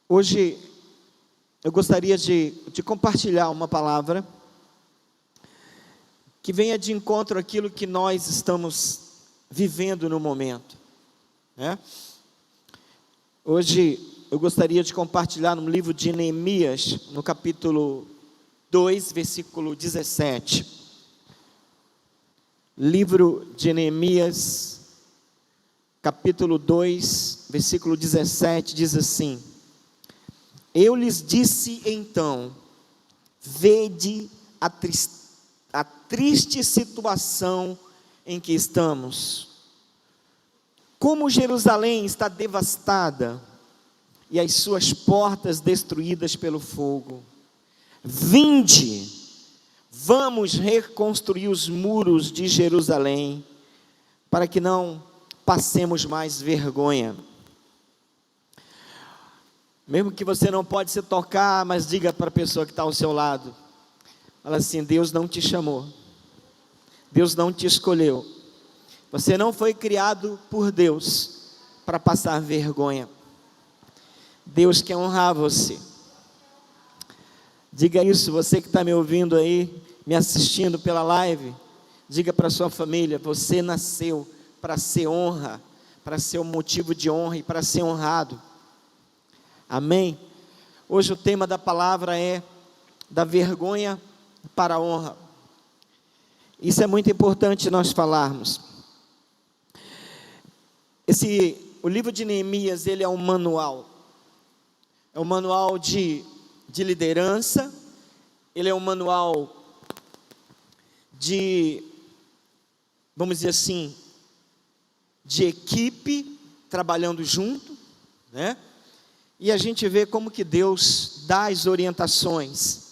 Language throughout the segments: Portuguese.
Hoje eu gostaria de compartilhar uma palavra que venha de encontro àquilo que nós estamos vivendo no momento, né? Hoje eu gostaria de compartilhar no livro de Neemias, no capítulo 2, versículo 17. Livro de Neemias, capítulo 2, versículo 17, diz assim: Eu lhes disse então, vede a triste situação em que estamos. Como Jerusalém está devastada e as suas portas destruídas pelo fogo. Vinde, vamos reconstruir os muros de Jerusalém, para que não passemos mais vergonha. Mesmo que você não pode se tocar, mas diga para a pessoa que está ao seu lado, fala assim: Deus não te chamou, Deus não te escolheu, você não foi criado por Deus para passar vergonha. Deus quer honrar você. Diga isso, você que está me ouvindo aí, me assistindo pela live, diga para sua família: você nasceu para ser honra, para ser um motivo de honra e para ser honrado. Amém? Hoje o tema da palavra é da vergonha para a honra. Isso é muito importante nós falarmos. O livro de Neemias, ele é um manual. É um manual de liderança. Ele é um manual de, vamos dizer assim, de equipe trabalhando junto, né? E a gente vê como que Deus dá as orientações.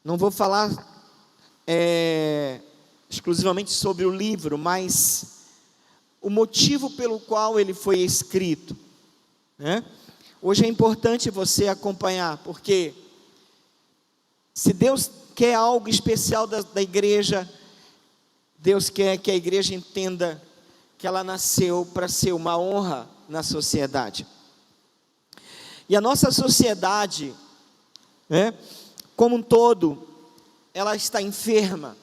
Não vou falar exclusivamente sobre o livro, mas o motivo pelo qual ele foi escrito, né? Hoje é importante você acompanhar, porque se Deus quer algo especial da igreja, Deus quer que a igreja entenda que ela nasceu para ser uma honra na sociedade. E a nossa sociedade, né, como um todo, ela está enferma,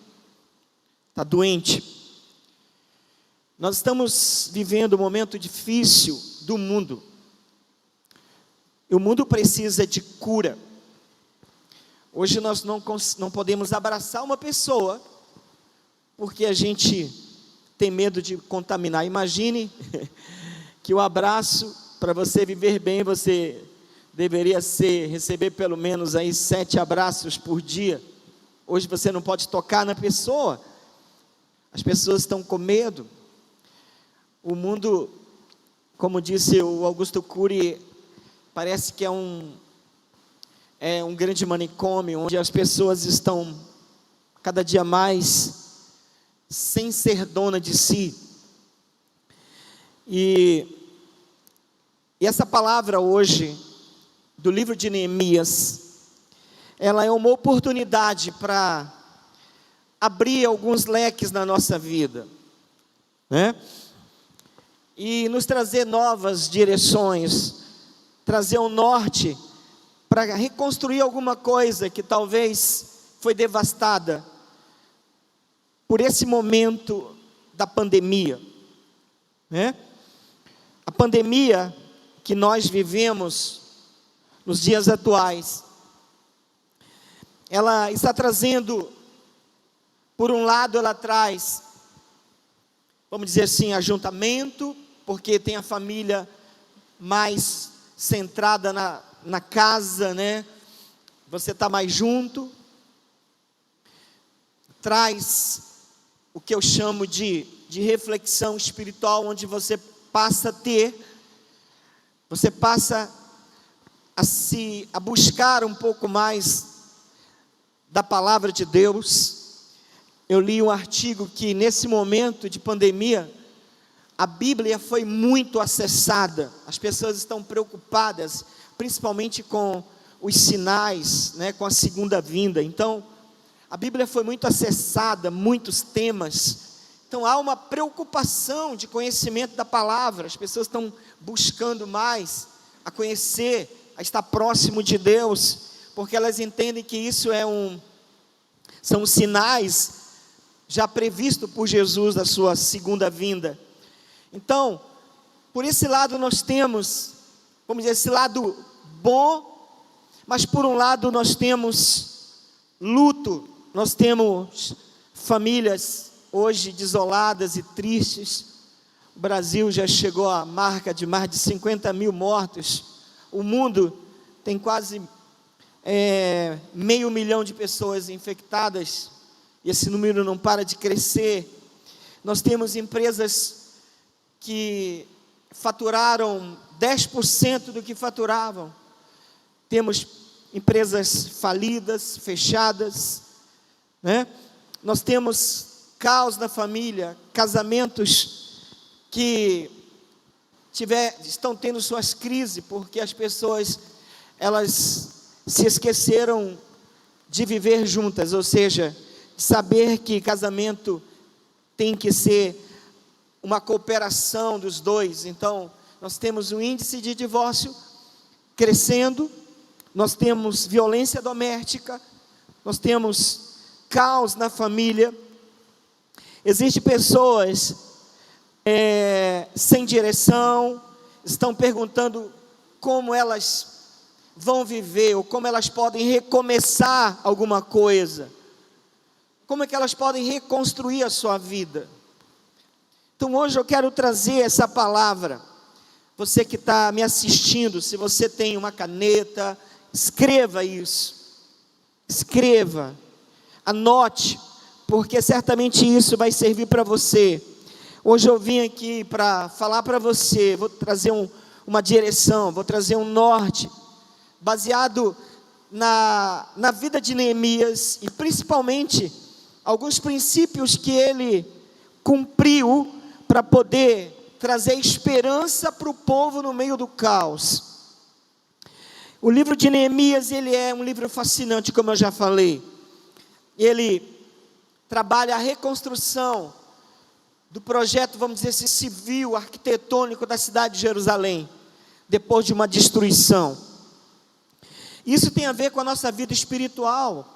está doente. Nós estamos vivendo um momento difícil do mundo. E o mundo precisa de cura. Hoje nós não podemos abraçar uma pessoa, porque a gente tem medo de contaminar. Imagine que o abraço, para você viver bem, você deveria receber pelo menos aí 7 abraços por dia. Hoje você não pode tocar na pessoa. As pessoas estão com medo. O mundo, como disse o Augusto Cury, parece que é um grande manicômio, onde as pessoas estão cada dia mais sem ser dona de si. E essa palavra hoje, do livro de Neemias, ela é uma oportunidade para abrir alguns leques na nossa vida, né? E nos trazer novas direções, trazer um norte para reconstruir alguma coisa que talvez foi devastada por esse momento da pandemia, né? A pandemia que nós vivemos nos dias atuais, ela está trazendo, por um lado ela traz, vamos dizer assim, ajuntamento, porque tem a família mais centrada na casa, né? Você está mais junto. Traz o que eu chamo de reflexão espiritual, onde você passa a buscar um pouco mais da palavra de Deus. Eu li um artigo que nesse momento de pandemia, a Bíblia foi muito acessada. As pessoas estão preocupadas, principalmente com os sinais, né, com a segunda vinda. Então, a Bíblia foi muito acessada, muitos temas. Então, há uma preocupação de conhecimento da palavra. As pessoas estão buscando mais a conhecer a estar próximo de Deus, porque elas entendem que isso são sinais já previstos por Jesus da sua segunda vinda. Então, por esse lado nós temos, vamos dizer, esse lado bom, mas por um lado nós temos luto, nós temos famílias hoje desoladas e tristes. O Brasil já chegou à marca de mais de 50 mil mortos, o mundo tem quase 500 mil de pessoas infectadas, e esse número não para de crescer. Nós temos empresas que faturaram 10% do que faturavam, temos empresas falidas, fechadas, né? Nós temos caos na família, casamentos que estão tendo suas crises, porque as pessoas, elas se esqueceram de viver juntas, ou seja, de saber que casamento tem que ser uma cooperação dos dois. Então, nós temos um índice de divórcio crescendo, nós temos violência doméstica, nós temos caos na família, existem pessoas sem direção, estão perguntando como elas vão viver, ou como elas podem recomeçar alguma coisa, como é que elas podem reconstruir a sua vida. Então hoje eu quero trazer essa palavra. Você que está me assistindo, se você tem uma caneta, escreva isso, escreva, anote, porque certamente isso vai servir para você. Hoje eu vim aqui para falar para você, vou trazer uma direção, vou trazer um norte, baseado na vida de Neemias, e principalmente alguns princípios que ele cumpriu para poder trazer esperança para o povo no meio do caos. O livro de Neemias, ele é um livro fascinante, como eu já falei. Ele trabalha a reconstrução do projeto, vamos dizer assim, civil, arquitetônico da cidade de Jerusalém, depois de uma destruição. Isso tem a ver com a nossa vida espiritual.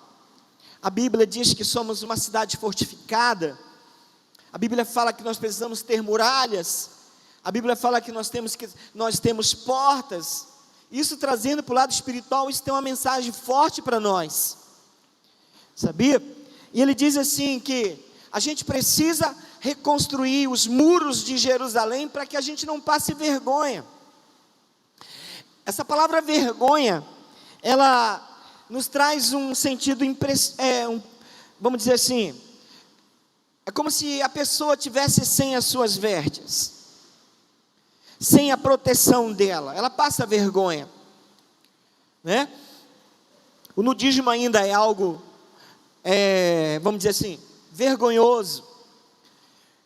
A Bíblia diz que somos uma cidade fortificada. A Bíblia fala que nós precisamos ter muralhas. A Bíblia fala que nós temos portas. Isso, trazendo para o lado espiritual, isso tem uma mensagem forte para nós, sabia? E ele diz assim que a gente precisa reconstruir os muros de Jerusalém para que a gente não passe vergonha. Essa palavra vergonha, ela nos traz um sentido, vamos dizer assim, é como se a pessoa tivesse sem as suas vestes, sem a proteção dela, ela passa vergonha, né? O nudismo ainda é algo, vamos dizer assim, vergonhoso.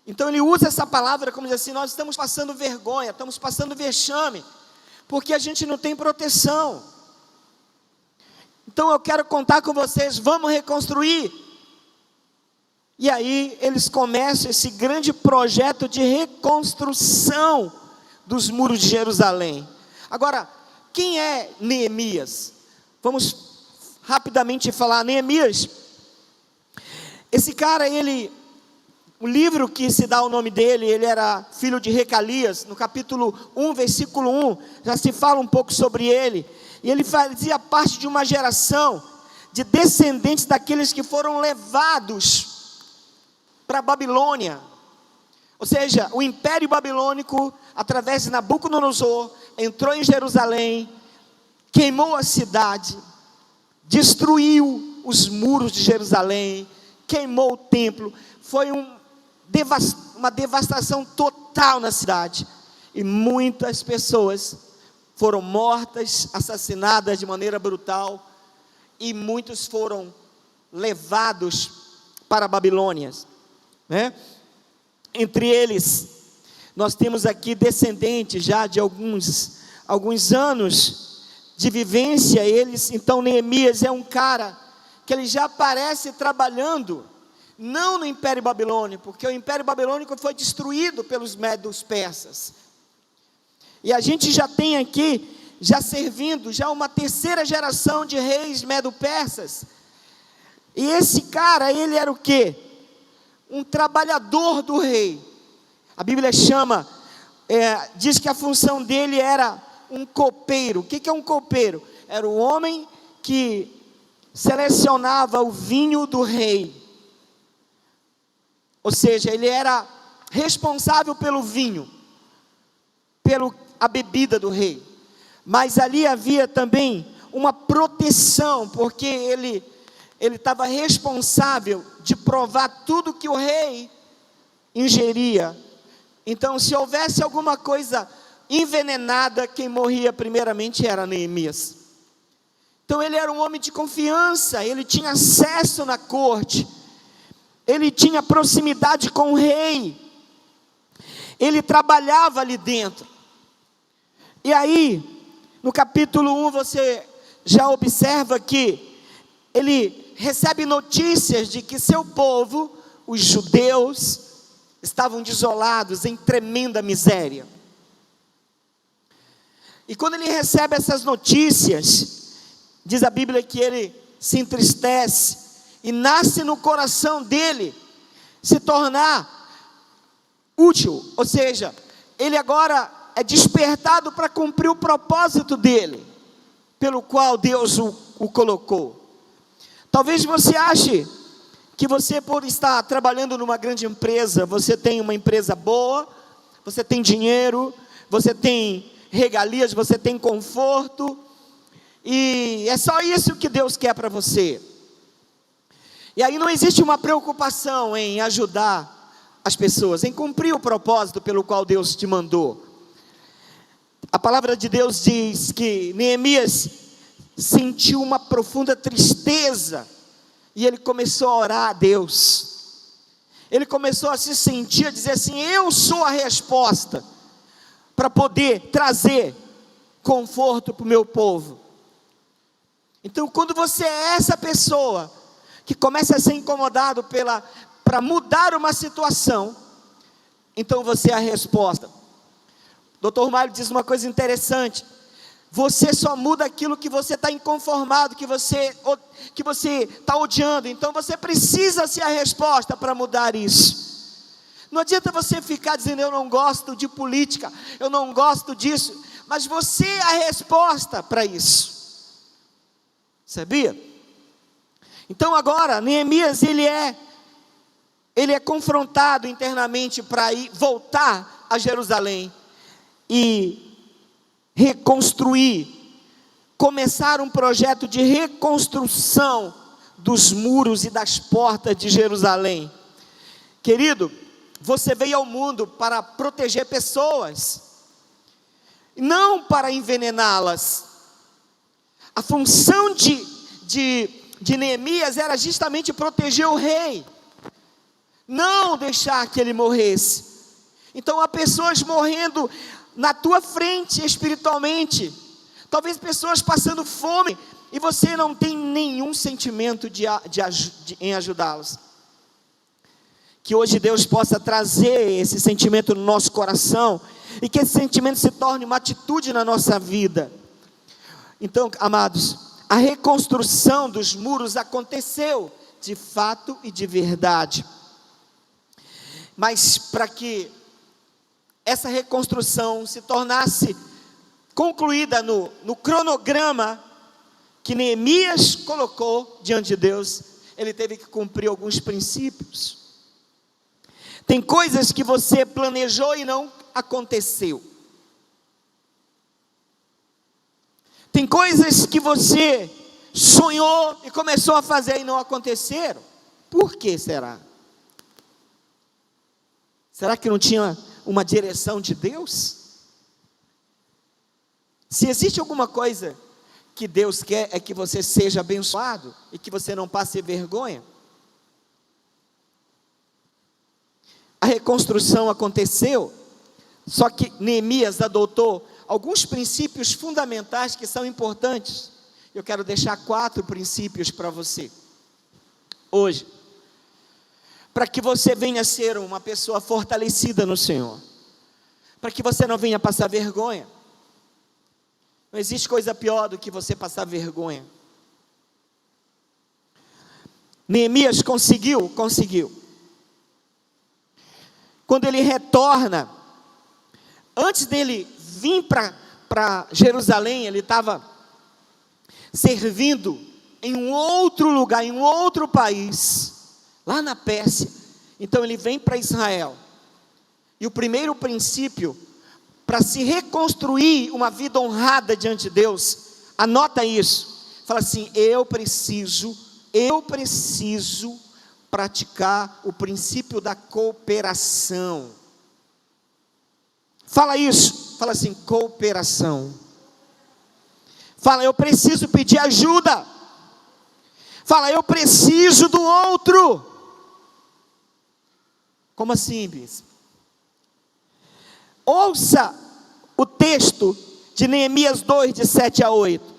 Então ele usa essa palavra como dizer assim, nós estamos passando vergonha, estamos passando vexame, porque a gente não tem proteção. Então eu quero contar com vocês, vamos reconstruir. E aí eles começam esse grande projeto de reconstrução dos muros de Jerusalém. Agora, quem é Neemias? Vamos rapidamente falar. Neemias, esse cara, o livro que se dá o nome dele, ele era filho de Recalias. No capítulo 1, versículo 1, já se fala um pouco sobre ele. E ele fazia parte de uma geração de descendentes daqueles que foram levados para a Babilônia. Ou seja, o Império Babilônico, através de Nabucodonosor, entrou em Jerusalém, queimou a cidade, destruiu os muros de Jerusalém, queimou o templo. Foi uma devastação total na cidade. E muitas pessoas foram mortas, assassinadas de maneira brutal, e muitos foram levados para a Babilônia, né? Entre eles, nós temos aqui descendentes já de alguns anos de vivência. Então Neemias é um cara que ele já aparece trabalhando, não no Império Babilônico, porque o Império Babilônico foi destruído pelos médos persas. E a gente já tem aqui já servindo, já uma terceira geração de reis medo-persas. E esse cara, ele era o quê? Um trabalhador do rei. A Bíblia diz que a função dele era um copeiro. O que é um copeiro? Era o homem que selecionava o vinho do rei. Ou seja, ele era responsável pelo vinho, a bebida do rei. Mas ali havia também uma proteção, porque ele estava responsável de provar tudo que o rei ingeria. Então, se houvesse alguma coisa envenenada, quem morria primeiramente era Neemias. Então ele era um homem de confiança, ele tinha acesso na corte, ele tinha proximidade com o rei, ele trabalhava ali dentro. E aí, no capítulo 1, você já observa que ele recebe notícias de que seu povo, os judeus, estavam desolados, em tremenda miséria. E quando ele recebe essas notícias, diz a Bíblia que ele se entristece, e nasce no coração dele se tornar útil, ou seja, ele agora é despertado para cumprir o propósito dele, pelo qual Deus o colocou. Talvez você ache que você, por estar trabalhando numa grande empresa, você tem uma empresa boa, você tem dinheiro, você tem regalias, você tem conforto, e é só isso que Deus quer para você. E aí não existe uma preocupação em ajudar as pessoas, em cumprir o propósito pelo qual Deus te mandou. A palavra de Deus diz que Neemias sentiu uma profunda tristeza, e ele começou a orar a Deus. Ele começou a se sentir, a dizer assim: eu sou a resposta para poder trazer conforto para o meu povo. Então, quando você é essa pessoa que começa a ser incomodado para mudar uma situação, então você é a resposta. Dr. Mário diz uma coisa interessante: você só muda aquilo que você está inconformado, que você está odiando. Então você precisa ser a resposta para mudar isso. Não adianta você ficar dizendo: eu não gosto de política, eu não gosto disso, mas você é a resposta para isso. Sabia? Então agora Neemias ele é confrontado internamente para voltar a Jerusalém e reconstruir, começar um projeto de reconstrução dos muros e das portas de Jerusalém. Querido, você veio ao mundo para proteger pessoas, não para envenená-las. A função de Neemias era justamente proteger o rei, não deixar que ele morresse. Então há pessoas morrendo na tua frente espiritualmente, talvez pessoas passando fome, e você não tem nenhum sentimento em ajudá-los. Que hoje Deus possa trazer esse sentimento no nosso coração, e que esse sentimento se torne uma atitude na nossa vida. Então, amados, a reconstrução dos muros aconteceu de fato e de verdade, mas para que essa reconstrução se tornasse concluída no cronograma que Neemias colocou diante de Deus, ele teve que cumprir alguns princípios. Tem coisas que você planejou e não aconteceu. Tem coisas que você sonhou e começou a fazer e não aconteceram. Por que será? Será que não tinha uma direção de Deus? Se existe alguma coisa que Deus quer, é que você seja abençoado e que você não passe vergonha. A reconstrução aconteceu, só que Neemias adotou alguns princípios fundamentais que são importantes. Eu quero deixar 4 princípios para você hoje, para que você venha ser uma pessoa fortalecida no Senhor, para que você não venha passar vergonha. Não existe coisa pior do que você passar vergonha. Neemias conseguiu. Quando ele retorna, antes dele vir para Jerusalém, ele estava servindo em um outro lugar, em um outro país, lá na Pérsia. Então ele vem para Israel. E o primeiro princípio, para se reconstruir uma vida honrada diante de Deus, anota isso. Fala assim: eu preciso praticar o princípio da cooperação. Fala isso, fala assim: cooperação. Fala: eu preciso pedir ajuda. Fala: eu preciso do outro. Como assim, bispo? Ouça o texto de Neemias 2, de 7 a 8.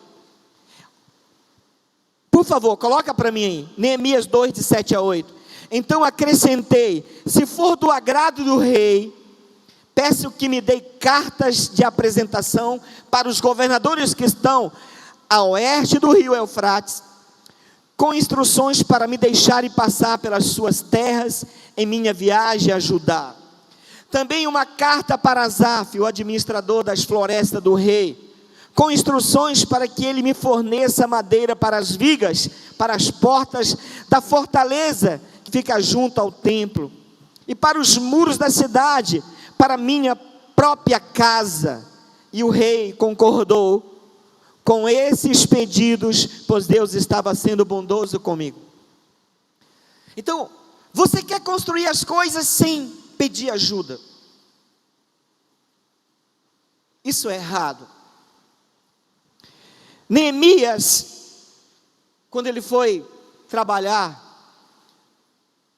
Por favor, coloca para mim aí. Neemias 2, de 7 a 8. Então acrescentei: se for do agrado do rei, peço que me dê cartas de apresentação para os governadores que estão a oeste do rio Eufrates, com instruções para me deixarem passar pelas suas terras em minha viagem a Judá. Também uma carta para Asaf, o administrador das florestas do rei, com instruções para que ele me forneça madeira para as vigas, para as portas da fortaleza que fica junto ao templo, e para os muros da cidade, para minha própria casa. E o rei concordou com esses pedidos, pois Deus estava sendo bondoso comigo. Então, você quer construir as coisas sem pedir ajuda? Isso é errado. Neemias, quando ele foi trabalhar,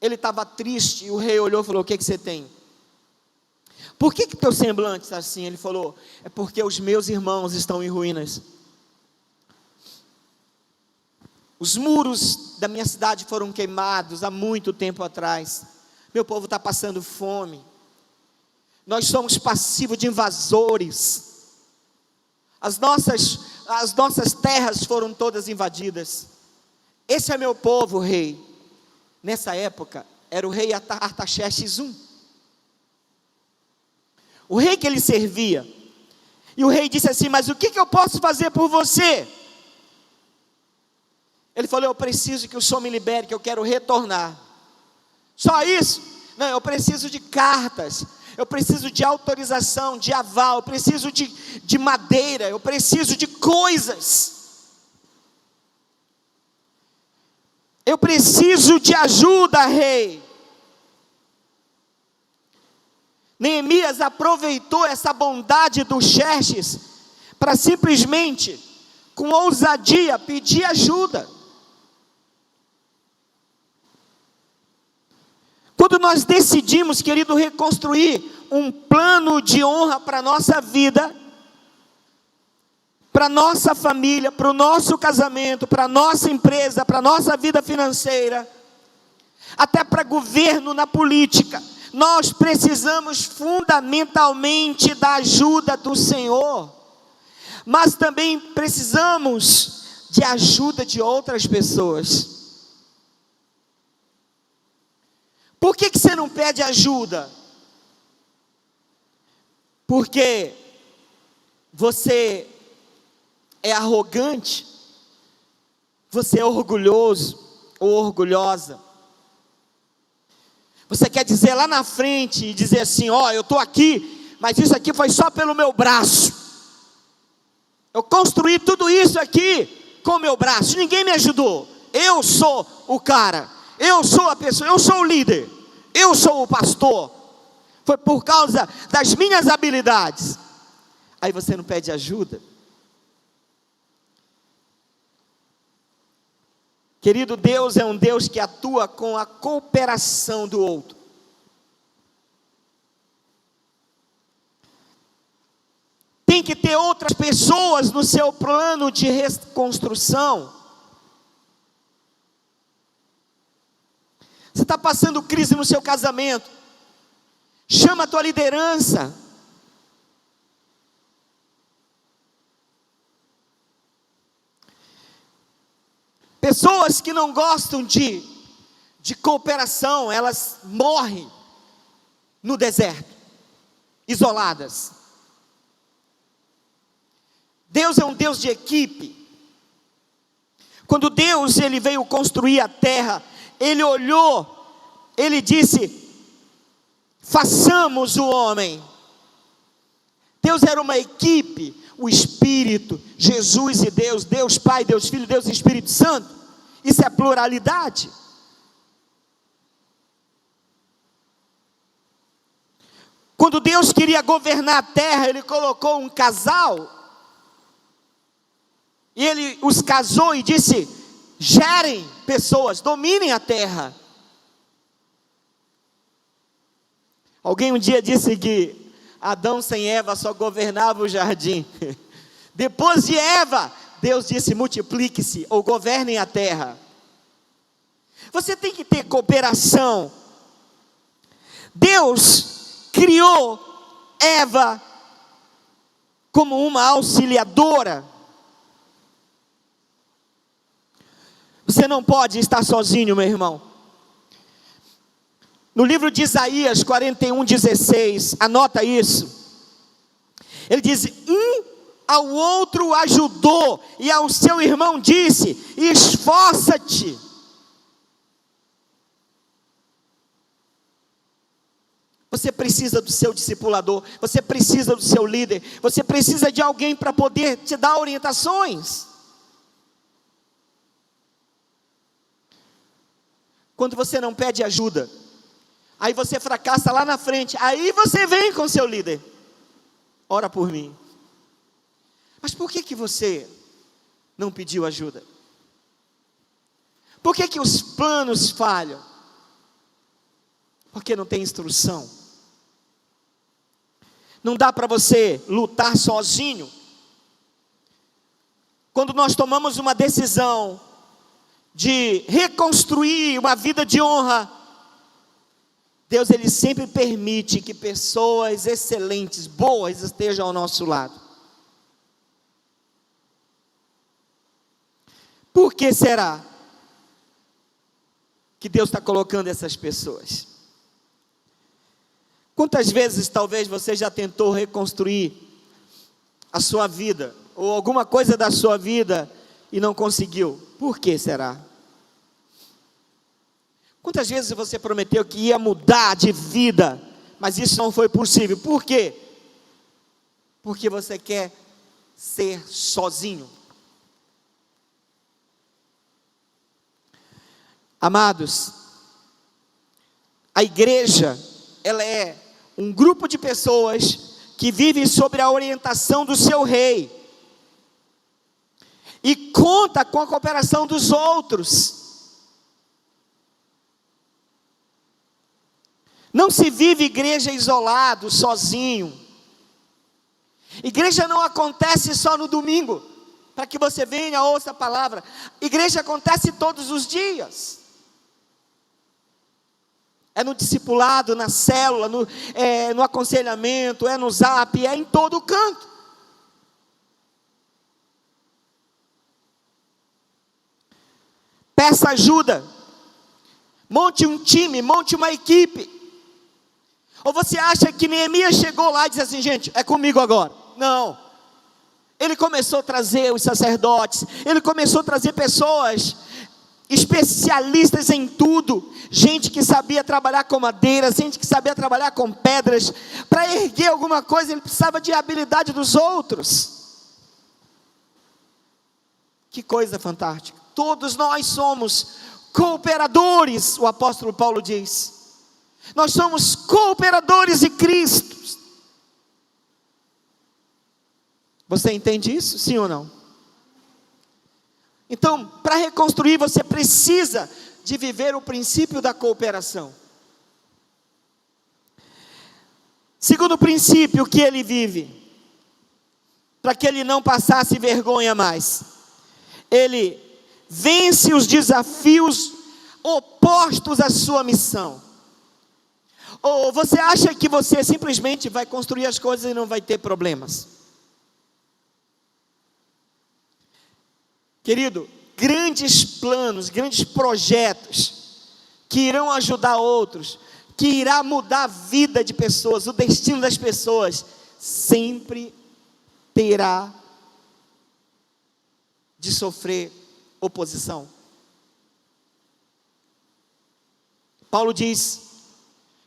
ele estava triste, e o rei olhou e falou: o que você tem? Por que teu semblante está assim? Ele falou: é porque os meus irmãos estão em ruínas. Os muros da minha cidade foram queimados há muito tempo atrás. Meu povo está passando fome. Nós somos passivos de invasores. As nossas terras foram todas invadidas. Esse é meu povo, rei. Nessa época, era o rei Artaxerxes I. O rei que ele servia. E o rei disse assim: mas o que eu posso fazer por você? Ele falou: eu preciso que o senhor me libere, que eu quero retornar. Só isso? Não, eu preciso de cartas, eu preciso de autorização, de aval, eu preciso de madeira, eu preciso de coisas. Eu preciso de ajuda, rei. Neemias aproveitou essa bondade do Xerxes para simplesmente, com ousadia, pedir ajuda. Quando nós decidimos, querido, reconstruir um plano de honra para a nossa vida, para a nossa família, para o nosso casamento, para a nossa empresa, para a nossa vida financeira, até para governo na política, nós precisamos fundamentalmente da ajuda do Senhor, mas também precisamos de ajuda de outras pessoas. Por que você não pede ajuda? Porque você é arrogante, você é orgulhoso ou orgulhosa. Você quer dizer lá na frente e dizer assim: ó, eu estou aqui, mas isso aqui foi só pelo meu braço. Eu construí tudo isso aqui com o meu braço, ninguém me ajudou. Eu sou o cara, eu sou a pessoa, eu sou o líder, eu sou o pastor. Foi por causa das minhas habilidades. Aí você não pede ajuda. Querido, Deus é um Deus que atua com a cooperação do outro. Tem que ter outras pessoas no seu plano de reconstrução. Você está passando crise no seu casamento, chama a tua liderança. Pessoas que não gostam de cooperação, elas morrem no deserto, isoladas. Deus é um Deus de equipe. Quando Deus ele veio construir a terra, Ele olhou, Ele disse: façamos o homem. Deus era uma equipe, o Espírito, Jesus e Deus, Deus Pai, Deus Filho, Deus Espírito Santo. Isso é pluralidade. Quando Deus queria governar a terra, Ele colocou um casal, e Ele os casou e disse: gerem pessoas, dominem a terra. Alguém um dia disse que Adão sem Eva só governava o jardim. Depois de Eva, Deus disse: multiplique-se ou governem a terra. Você tem que ter cooperação. Deus criou Eva como uma auxiliadora. Você não pode estar sozinho, meu irmão. No livro de Isaías 41:16, anota isso. Ele diz: um ao outro ajudou, e ao seu irmão disse: esforça-te. Você precisa do seu discipulador, você precisa do seu líder, você precisa de alguém para poder te dar orientações. Quando você não pede ajuda, aí você fracassa lá na frente, aí você vem com seu líder: ora por mim. Mas por que você não pediu ajuda? Por que os planos falham? Porque não tem instrução. Não dá para você lutar sozinho. Quando nós tomamos uma decisão de reconstruir uma vida de honra, Deus ele sempre permite que pessoas excelentes, boas, estejam ao nosso lado. Por que será que Deus está colocando essas pessoas? Quantas vezes talvez você já tentou reconstruir a sua vida, ou alguma coisa da sua vida, e não conseguiu? Por que será? Quantas vezes você prometeu que ia mudar de vida, mas isso não foi possível? Por quê? Porque você quer ser sozinho. Amados, a igreja, ela é um grupo de pessoas que vivem sob a orientação do seu rei, e conta com a cooperação dos outros. Não se vive igreja isolado, sozinho. Igreja não acontece só no domingo, para que você venha, ouça a palavra. Igreja acontece todos os dias. É no discipulado, na célula, no aconselhamento, é no zap, é em todo canto. Peça ajuda. Monte um time, monte uma equipe. Ou você acha que Neemias chegou lá e disse assim: gente, é comigo agora? Não. Ele começou a trazer os sacerdotes, ele começou a trazer pessoas especialistas em tudo, gente que sabia trabalhar com madeira, gente que sabia trabalhar com pedras. Para erguer alguma coisa, ele precisava de habilidade dos outros. Que coisa fantástica. Todos nós somos cooperadores, o apóstolo Paulo diz. Nós somos cooperadores de Cristo. Você entende isso? Sim ou não? Então, para reconstruir, você precisa de viver o princípio da cooperação. Segundo princípio que ele vive, para que ele não passasse vergonha mais, ele vence os desafios opostos à sua missão. Ou você acha que você simplesmente vai construir as coisas e não vai ter problemas? Querido, grandes planos, grandes projetos, que irão ajudar outros, que irá mudar a vida de pessoas, o destino das pessoas, sempre terá de sofrer oposição. Paulo diz: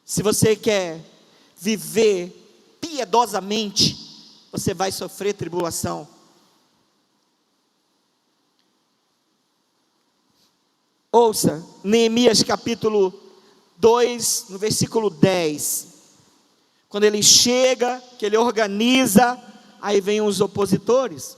se você quer viver piedosamente, você vai sofrer tribulação. Ouça, Neemias capítulo 2, no versículo 10. Quando ele chega, que ele organiza, aí vem os opositores.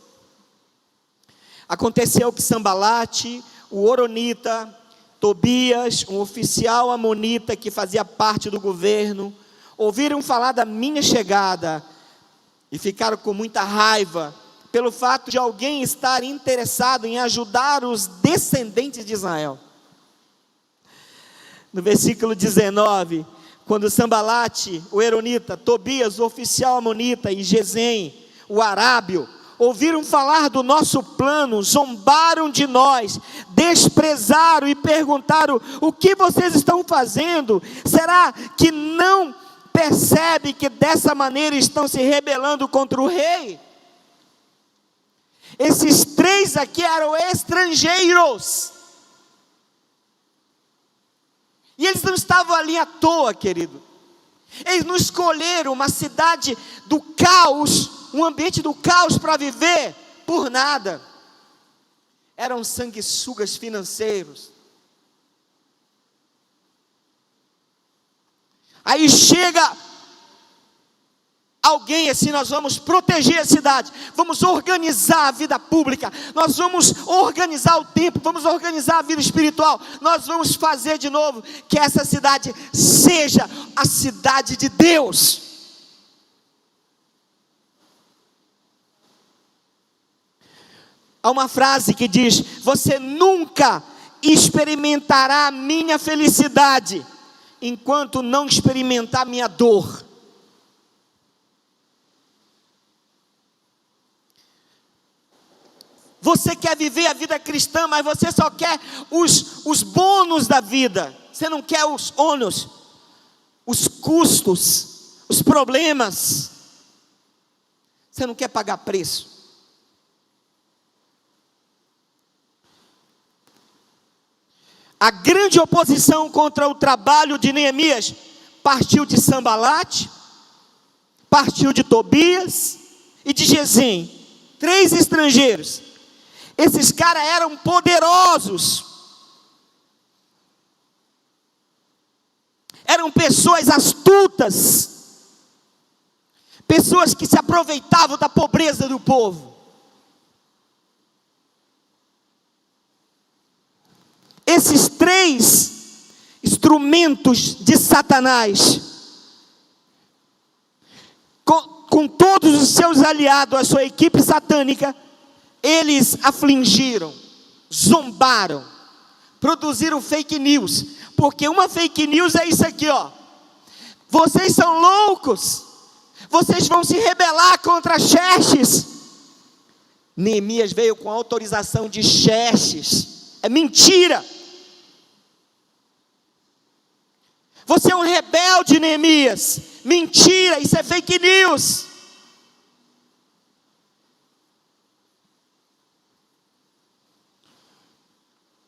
Aconteceu que Sambalate, o horonita, Tobias, um oficial amonita que fazia parte do governo, ouviram falar da minha chegada e ficaram com muita raiva pelo fato de alguém estar interessado em ajudar os descendentes de Israel. No versículo 19, quando Sambalate, o horonita, Tobias, o oficial amonita, e Gesem, o arábio, ouviram falar do nosso plano, zombaram de nós, desprezaram e perguntaram: o que vocês estão fazendo? Será que não percebe que dessa maneira estão se rebelando contra o rei? Esses três aqui eram estrangeiros, e eles não estavam ali à toa, querido. Eles não escolheram uma cidade do caos, um ambiente do caos para viver por nada. Eram sanguessugas financeiros. Aí chega alguém assim: nós vamos proteger a cidade, vamos organizar a vida pública, nós vamos organizar o tempo, vamos organizar a vida espiritual, nós vamos fazer de novo que essa cidade seja a cidade de Deus. Há uma frase que diz: você nunca experimentará a minha felicidade enquanto não experimentar minha dor. Você quer viver a vida cristã, mas você só quer os bônus da vida. Você não quer os ônus, os custos, os problemas. Você não quer pagar preço. A grande oposição contra o trabalho de Neemias partiu de Sambalate, partiu de Tobias e de Gesem, três estrangeiros. Esses caras eram poderosos, eram pessoas astutas, pessoas que se aproveitavam da pobreza do povo. Esses três instrumentos de Satanás, com todos os seus aliados, a sua equipe satânica, eles afligiram, zombaram, produziram fake news. Porque uma fake news é isso aqui, ó: vocês são loucos, vocês vão se rebelar contra Xerxes. Neemias veio com autorização de Xerxes. É mentira. Você é um rebelde, Neemias. Mentira, isso é fake news.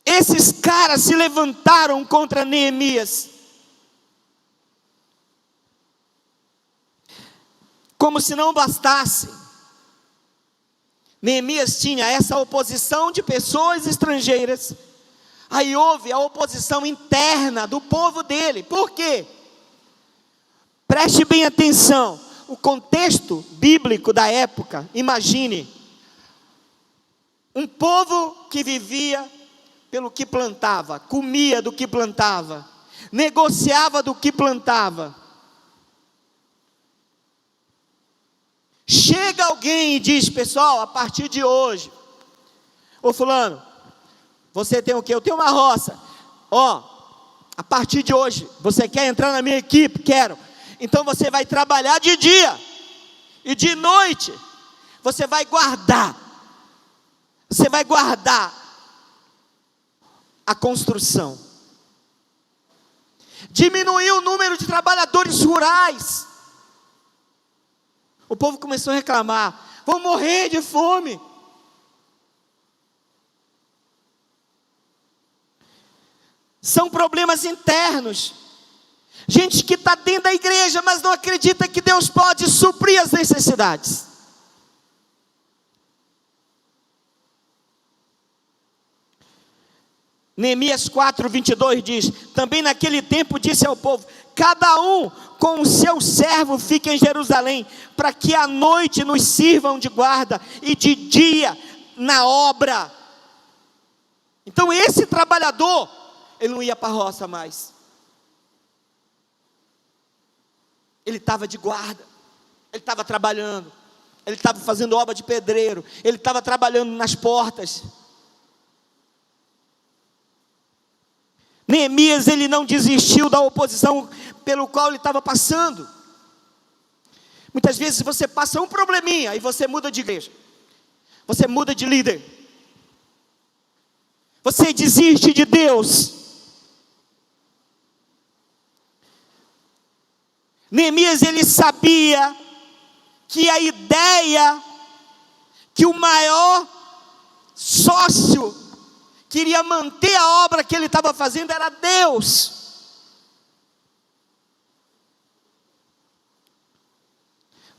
Esses caras se levantaram contra Neemias, como se não bastasse. Neemias tinha essa oposição de pessoas estrangeiras. Aí houve a oposição interna do povo dele. Por quê? Preste bem atenção. O contexto bíblico da época. Imagine um povo que vivia pelo que plantava, comia do que plantava, negociava do que plantava. Chega alguém e diz: pessoal, a partir de hoje, ô fulano, você tem o quê? Eu tenho uma roça. Ó, a partir de hoje, você quer entrar na minha equipe? Quero. Então você vai trabalhar de dia, e de noite você vai guardar. Você vai guardar a construção. Diminuiu o número de trabalhadores rurais. O povo começou a reclamar: vão morrer de fome. São problemas internos. Gente que está dentro da igreja, mas não acredita que Deus pode suprir as necessidades. Neemias 4:22 diz: também naquele tempo disse ao povo: cada um com o seu servo fique em Jerusalém, para que à noite nos sirvam de guarda e de dia na obra. Então esse trabalhador, ele não ia para a roça mais. Ele estava de guarda, ele estava trabalhando, ele estava fazendo obra de pedreiro, ele estava trabalhando nas portas. Neemias, ele não desistiu da oposição pelo qual ele estava passando. Muitas vezes você passa um probleminha e você muda de igreja, você muda de líder, você desiste de Deus. Neemias, ele sabia que a ideia que o maior sócio queria manter a obra que ele estava fazendo era Deus.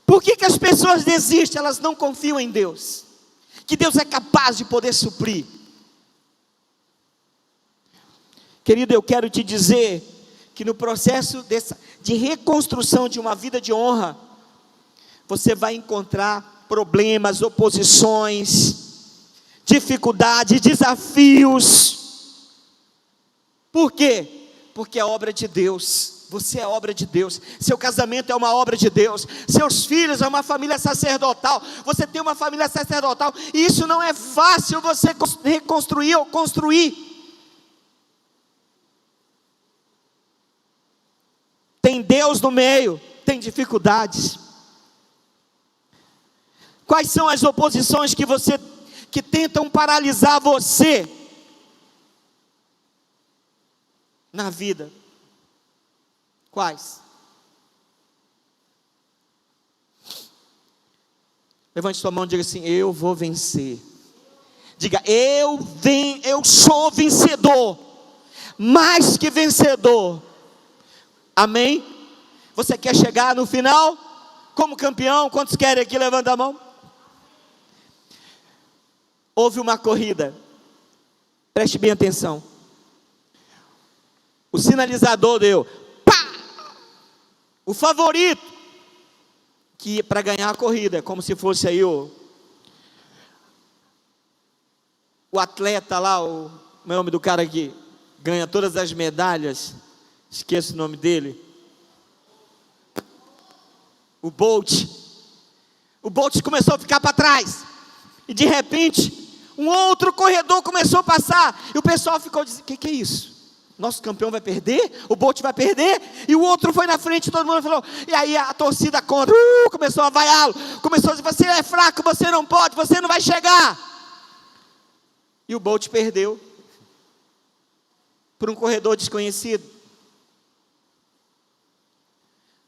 Por que as pessoas desistem? Elas não confiam em Deus, que Deus é capaz de poder suprir. Querido, eu quero te dizer que no processo de reconstrução de uma vida de honra, você vai encontrar problemas, oposições, dificuldades, desafios. Por quê? Porque é obra de Deus. Você é obra de Deus. Seu casamento é uma obra de Deus. Seus filhos é uma família sacerdotal. Você tem uma família sacerdotal. E isso não é fácil você reconstruir ou construir. Tem Deus no meio, tem dificuldades. Quais são as oposições que tentam paralisar você na vida? Quais? Levante sua mão e diga assim: eu vou vencer. Diga: eu sou vencedor, mais que vencedor. Amém? Você quer chegar no final como campeão? Quantos querem aqui? Levanta a mão. Houve uma corrida, preste bem atenção. O sinalizador deu pá! O favorito que para ganhar a corrida, como se fosse aí o atleta lá, o nome do cara que ganha todas as medalhas, esqueço o nome dele, o Bolt. O Bolt começou a ficar para trás, e de repente um outro corredor começou a passar, e o pessoal ficou dizendo: que é isso? Nosso campeão vai perder? O Bolt vai perder? E o outro foi na frente, todo mundo falou, e aí a torcida contra, começou a vaiá-lo, começou a dizer: você é fraco, você não pode, você não vai chegar. E o Bolt perdeu por um corredor desconhecido.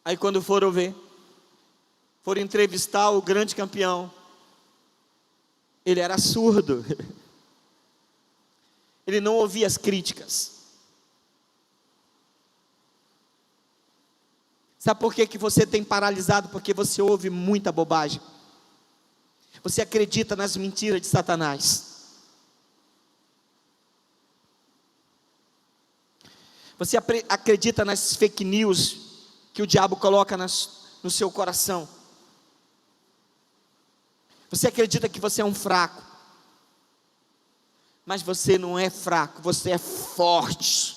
Aí quando foram entrevistar o grande campeão, ele era surdo, ele não ouvia as críticas. Sabe por que você tem paralisado? Porque você ouve muita bobagem, você acredita nas mentiras de Satanás, você acredita nas fake news que o diabo coloca no seu coração. Você acredita que você é um fraco, mas você não é fraco, você é forte,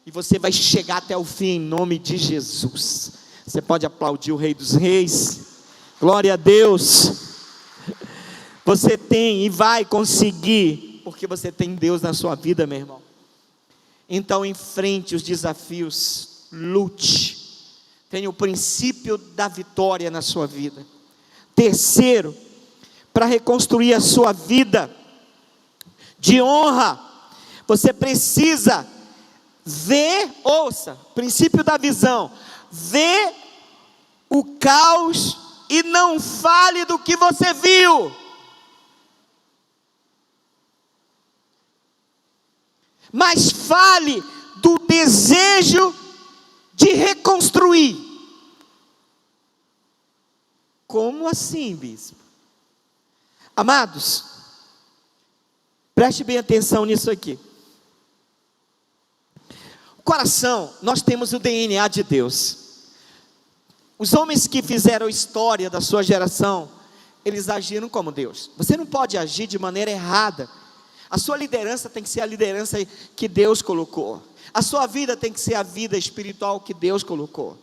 e você vai chegar até o fim, em nome de Jesus. Você pode aplaudir o Rei dos Reis, glória a Deus. Você tem e vai conseguir, porque você tem Deus na sua vida, meu irmão. Então enfrente os desafios, lute, tenha o princípio da vitória na sua vida. Terceiro, para reconstruir a sua vida de honra, Você precisa ver, ouça, princípio da visão, vê o caos e não fale do que você viu. Mas fale do desejo de reconstruir. Como assim, bispo? Amados, preste bem atenção nisso aqui. O coração, nós temos o DNA de Deus. Os homens que fizeram história da sua geração, eles agiram como Deus. Você não pode agir de maneira errada. A sua liderança tem que ser a liderança que Deus colocou. A sua vida tem que ser a vida espiritual que Deus colocou.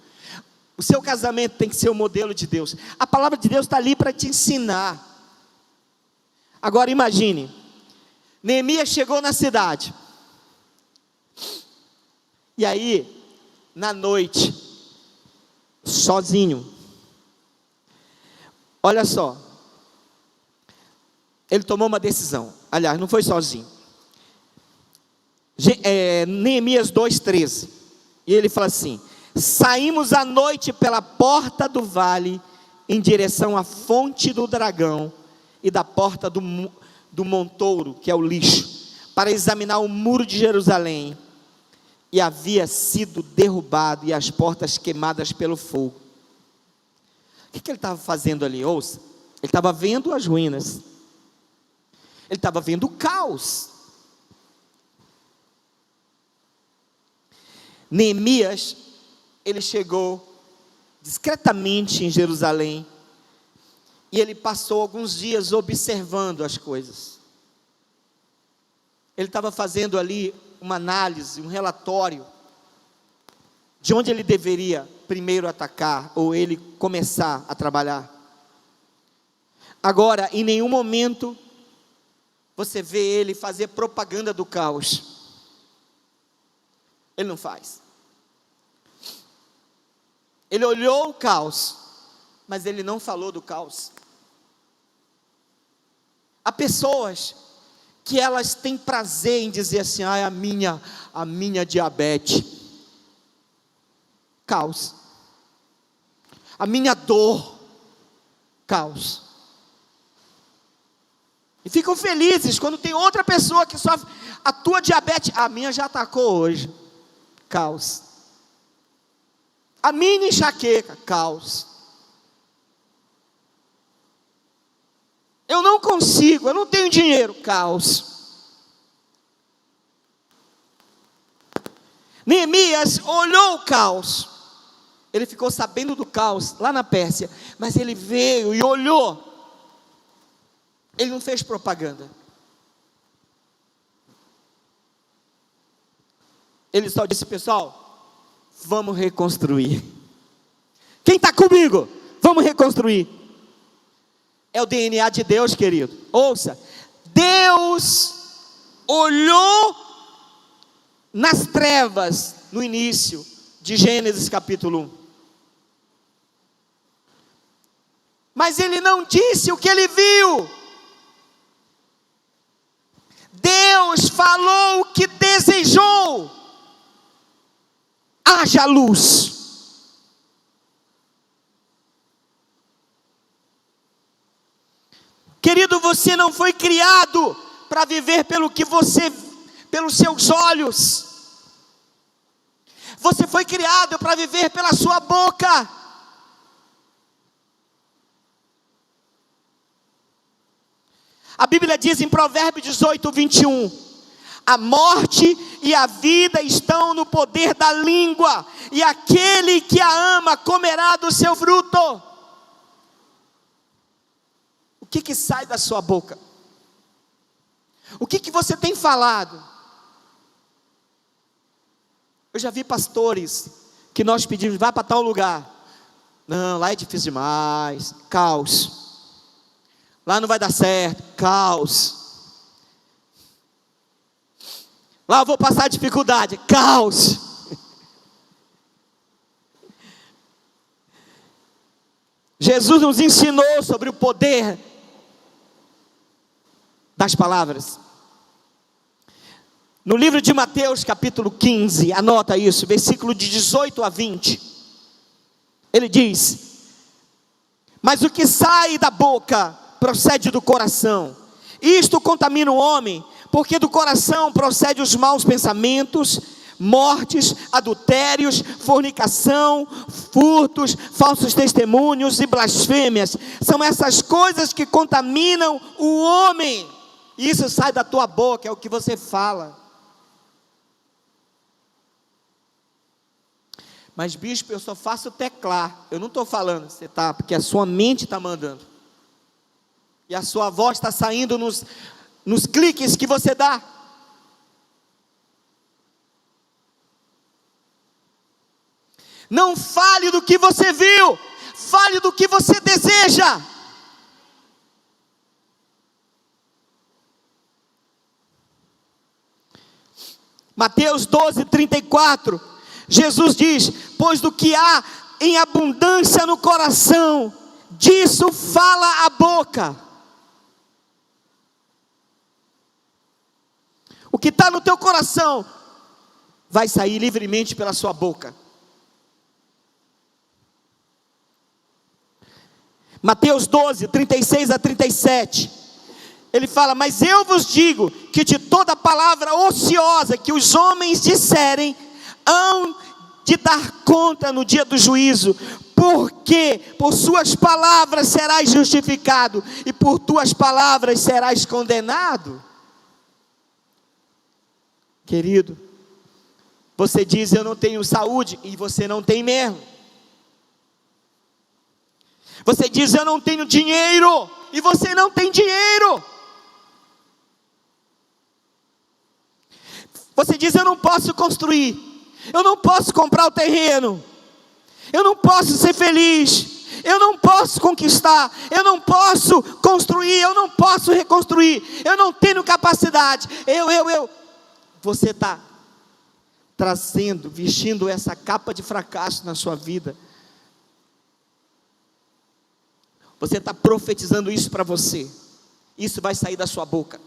O seu casamento tem que ser o modelo de Deus. A palavra de Deus está ali para te ensinar. Agora imagine, Neemias chegou na cidade. E aí, na noite, sozinho. Olha só. Ele tomou uma decisão. Aliás, não foi sozinho. Neemias 2:13. E ele fala assim: saímos à noite pela porta do vale, em direção à fonte do dragão, e da porta do montouro, que é o lixo, para examinar o muro de Jerusalém. E havia sido derrubado, e as portas queimadas pelo fogo. O que ele estava fazendo ali? Ouça, ele estava vendo as ruínas. Ele estava vendo o caos. Neemias, ele chegou discretamente em Jerusalém, e ele passou alguns dias observando as coisas. Ele estava fazendo ali uma análise, um relatório, de onde ele deveria primeiro atacar, ou ele começar a trabalhar. Agora, em nenhum momento, você vê ele fazer propaganda do caos. Ele não faz. Ele olhou o caos, mas ele não falou do caos. Há pessoas que elas têm prazer em dizer assim: a minha diabetes, caos. A minha dor, caos. E ficam felizes quando tem outra pessoa que sofre. A tua diabetes, a minha já atacou hoje, caos. A minha enxaqueca, caos. Eu não consigo, eu não tenho dinheiro, caos. Neemias olhou o caos. Ele ficou sabendo do caos lá na Pérsia, mas ele veio e olhou. Ele não fez propaganda. Ele só disse: pessoal, vamos reconstruir. Quem está comigo? Vamos reconstruir. É o DNA de Deus, querido. Ouça, Deus olhou nas trevas no início de Gênesis capítulo 1. Mas ele não disse o que ele viu. Deus falou o que desejou. Haja luz. Querido, você não foi criado para viver pelos seus olhos. Você foi criado para viver pela sua boca. A Bíblia diz em Provérbios 18:21: a morte e a vida estão no poder da língua, e aquele que a ama comerá do seu fruto. O que sai da sua boca? O que você tem falado? Eu já vi pastores que nós pedimos: vá para tal lugar. Não, lá é difícil demais, caos. Lá não vai dar certo, caos. Lá eu vou passar dificuldade, caos. Jesus nos ensinou sobre o poder das palavras. No livro de Mateus, capítulo 15, anota isso, versículo de 18 a 20. Ele diz: mas o que sai da boca procede do coração. Isto contamina o homem, porque do coração procede os maus pensamentos, mortes, adultérios, fornicação, furtos, falsos testemunhos e blasfêmias. São essas coisas que contaminam o homem. Isso sai da tua boca, é o que você fala. Mas bispo, eu só faço teclar. Eu não estou falando, você está, porque a sua mente está mandando. E a sua voz está saindo nos cliques que você dá. Não fale do que você viu, fale do que você deseja. Mateus 12, 34, Jesus diz: pois do que há em abundância no coração, disso fala a boca. O que está no teu coração, vai sair livremente pela sua boca. Mateus 12, 36 a 37, ele fala: mas eu vos digo, que de toda palavra ociosa que os homens disserem, hão de dar conta no dia do juízo, porque por suas palavras serás justificado, e por tuas palavras serás condenado. Querido, você diz: eu não tenho saúde, e você não tem mesmo. Você diz: eu não tenho dinheiro, e você não tem dinheiro. Você diz: eu não posso construir, eu não posso comprar o terreno, eu não posso ser feliz, eu não posso conquistar, eu não posso construir, eu não posso reconstruir, eu não tenho capacidade, Você está trazendo, vestindo essa capa de fracasso na sua vida. Você está profetizando isso para você. Isso vai sair da sua boca.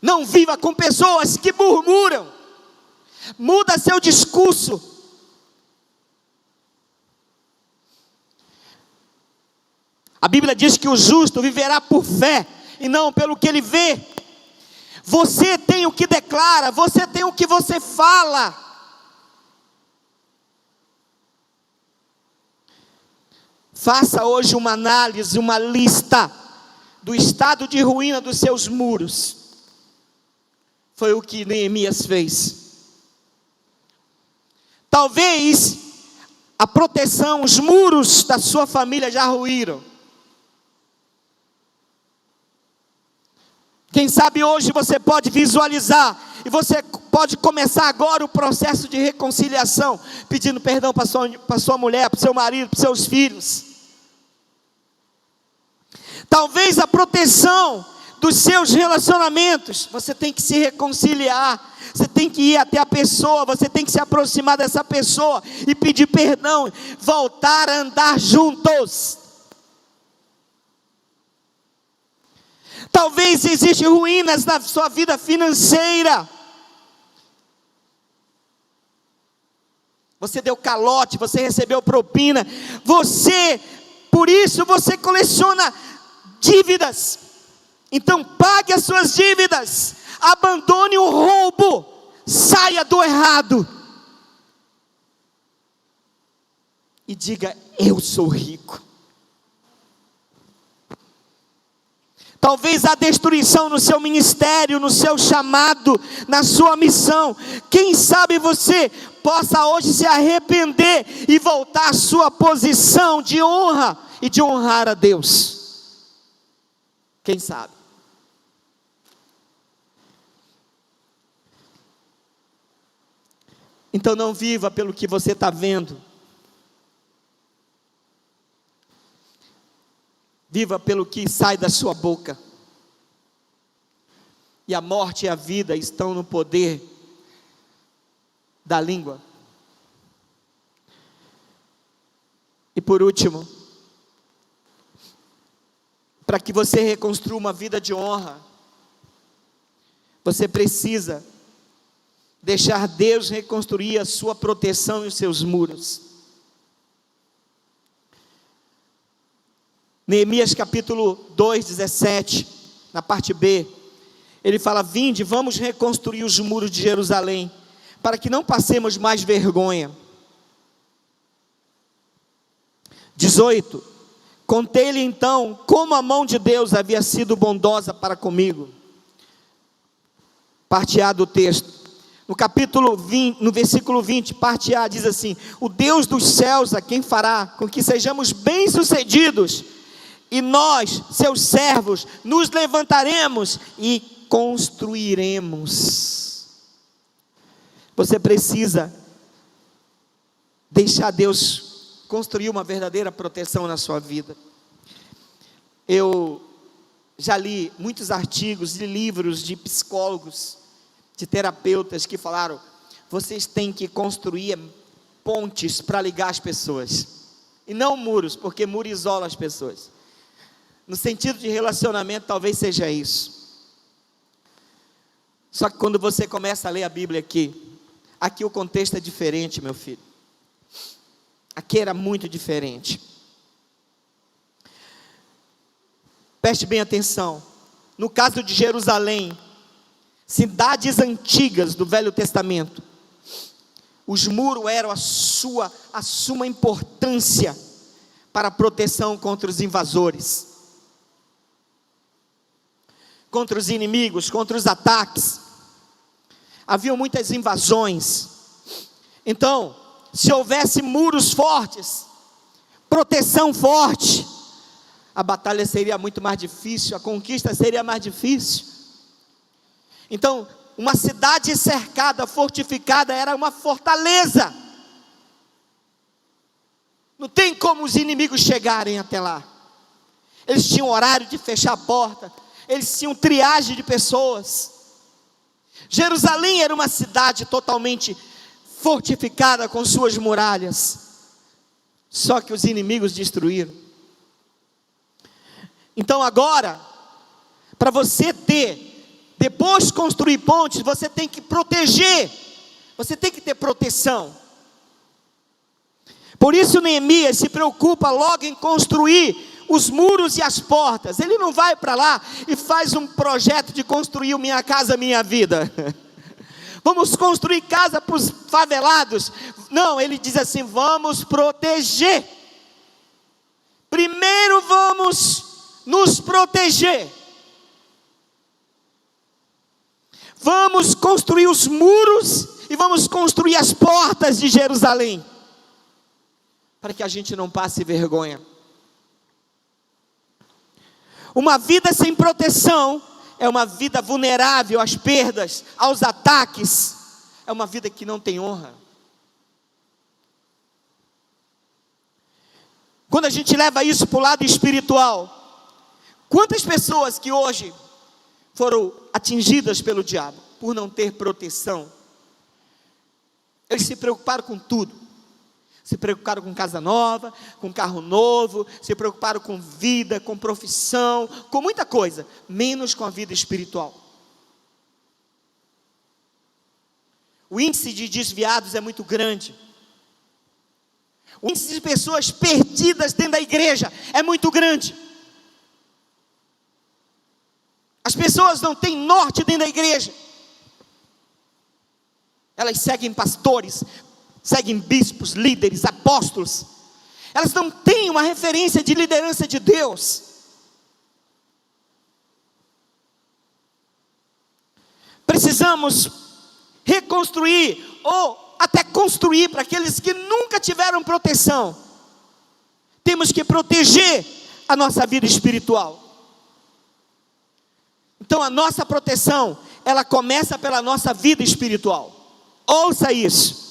Não viva com pessoas que murmuram. Muda seu discurso. A Bíblia diz que o justo viverá por fé e não pelo que ele vê. Você tem o que declara, você tem o que você fala. Faça hoje uma análise, uma lista do estado de ruína dos seus muros. Foi o que Neemias fez. Talvez a proteção, os muros da sua família já ruíram. Quem sabe hoje você pode visualizar, e você pode começar agora o processo de reconciliação, pedindo perdão para sua mulher, para o seu marido, para seus filhos. Talvez a proteção dos seus relacionamentos, você tem que se reconciliar, você tem que ir até a pessoa, você tem que se aproximar dessa pessoa e pedir perdão, voltar a andar juntos. Talvez existem ruínas na sua vida financeira. Você deu calote, você recebeu propina, por isso você coleciona dívidas. Então pague as suas dívidas, abandone o roubo, saia do errado. E diga: eu sou rico. Talvez a destruição no seu ministério, no seu chamado, na sua missão. Quem sabe você possa hoje se arrepender e voltar à sua posição de honra e de honrar a Deus. Quem sabe? Então não viva pelo que você está vendo. Viva pelo que sai da sua boca. E a morte e a vida estão no poder da língua. E por último, para que você reconstrua uma vida de honra, Você precisa deixar Deus reconstruir a sua proteção e os seus muros. Neemias capítulo 2, 17, na parte B, ele fala: vinde, vamos reconstruir os muros de Jerusalém, para que não passemos mais vergonha. 18, contei-lhe então como a mão de Deus havia sido bondosa para comigo. Parte A do texto. No capítulo 20, no versículo 20, parte A diz assim: o Deus dos céus a quem fará com que sejamos bem-sucedidos, e nós, seus servos, nos levantaremos e construiremos. Você precisa deixar Deus construir uma verdadeira proteção na sua vida. Eu já li muitos artigos e livros de psicólogos, de terapeutas que falaram: vocês têm que construir pontes para ligar as pessoas, e não muros, porque muro isola as pessoas. No sentido de relacionamento, talvez seja isso. Só que quando você começa a ler a Bíblia aqui o contexto é diferente, meu filho. Aqui era muito diferente. Preste bem atenção. No caso de Jerusalém, cidades antigas do Velho Testamento, os muros eram a suma importância para a proteção contra os invasores, contra os inimigos, contra os ataques. Havia muitas invasões. Então, se houvesse muros fortes, proteção forte, a batalha seria muito mais difícil, a conquista seria mais difícil. Então, uma cidade cercada, fortificada, era uma fortaleza. Não tem como os inimigos chegarem até lá. Eles tinham horário de fechar a porta, eles tinham triagem de pessoas. Jerusalém era uma cidade totalmente fortificada com suas muralhas, só que os inimigos destruíram. Então agora, para você depois de construir pontes, você tem que proteger, você tem que ter proteção. Por isso Neemias se preocupa logo em construir os muros e as portas. Ele não vai para lá e faz um projeto de construir Minha Casa Minha Vida. Vamos construir casa para os favelados. Não, ele diz assim: vamos proteger. Primeiro vamos nos proteger. Vamos construir os muros e vamos construir as portas de Jerusalém, para que a gente não passe vergonha. Uma vida sem proteção é uma vida vulnerável às perdas, aos ataques. É uma vida que não tem honra. Quando a gente leva isso para o lado espiritual, quantas pessoas que hoje foram atingidas pelo diabo por não ter proteção? Eles se preocuparam com tudo. Se preocuparam com casa nova, com carro novo, se preocuparam com vida, com profissão, com muita coisa, menos com a vida espiritual. O índice de desviados é muito grande. O índice de pessoas perdidas dentro da igreja é muito grande. As pessoas não têm norte dentro da igreja. Elas seguem pastores, seguem bispos, líderes, apóstolos. Elas não têm uma referência de liderança de Deus. Precisamos reconstruir ou até construir para aqueles que nunca tiveram proteção. Temos que proteger a nossa vida espiritual. Então a nossa proteção, ela começa pela nossa vida espiritual. Ouça isso.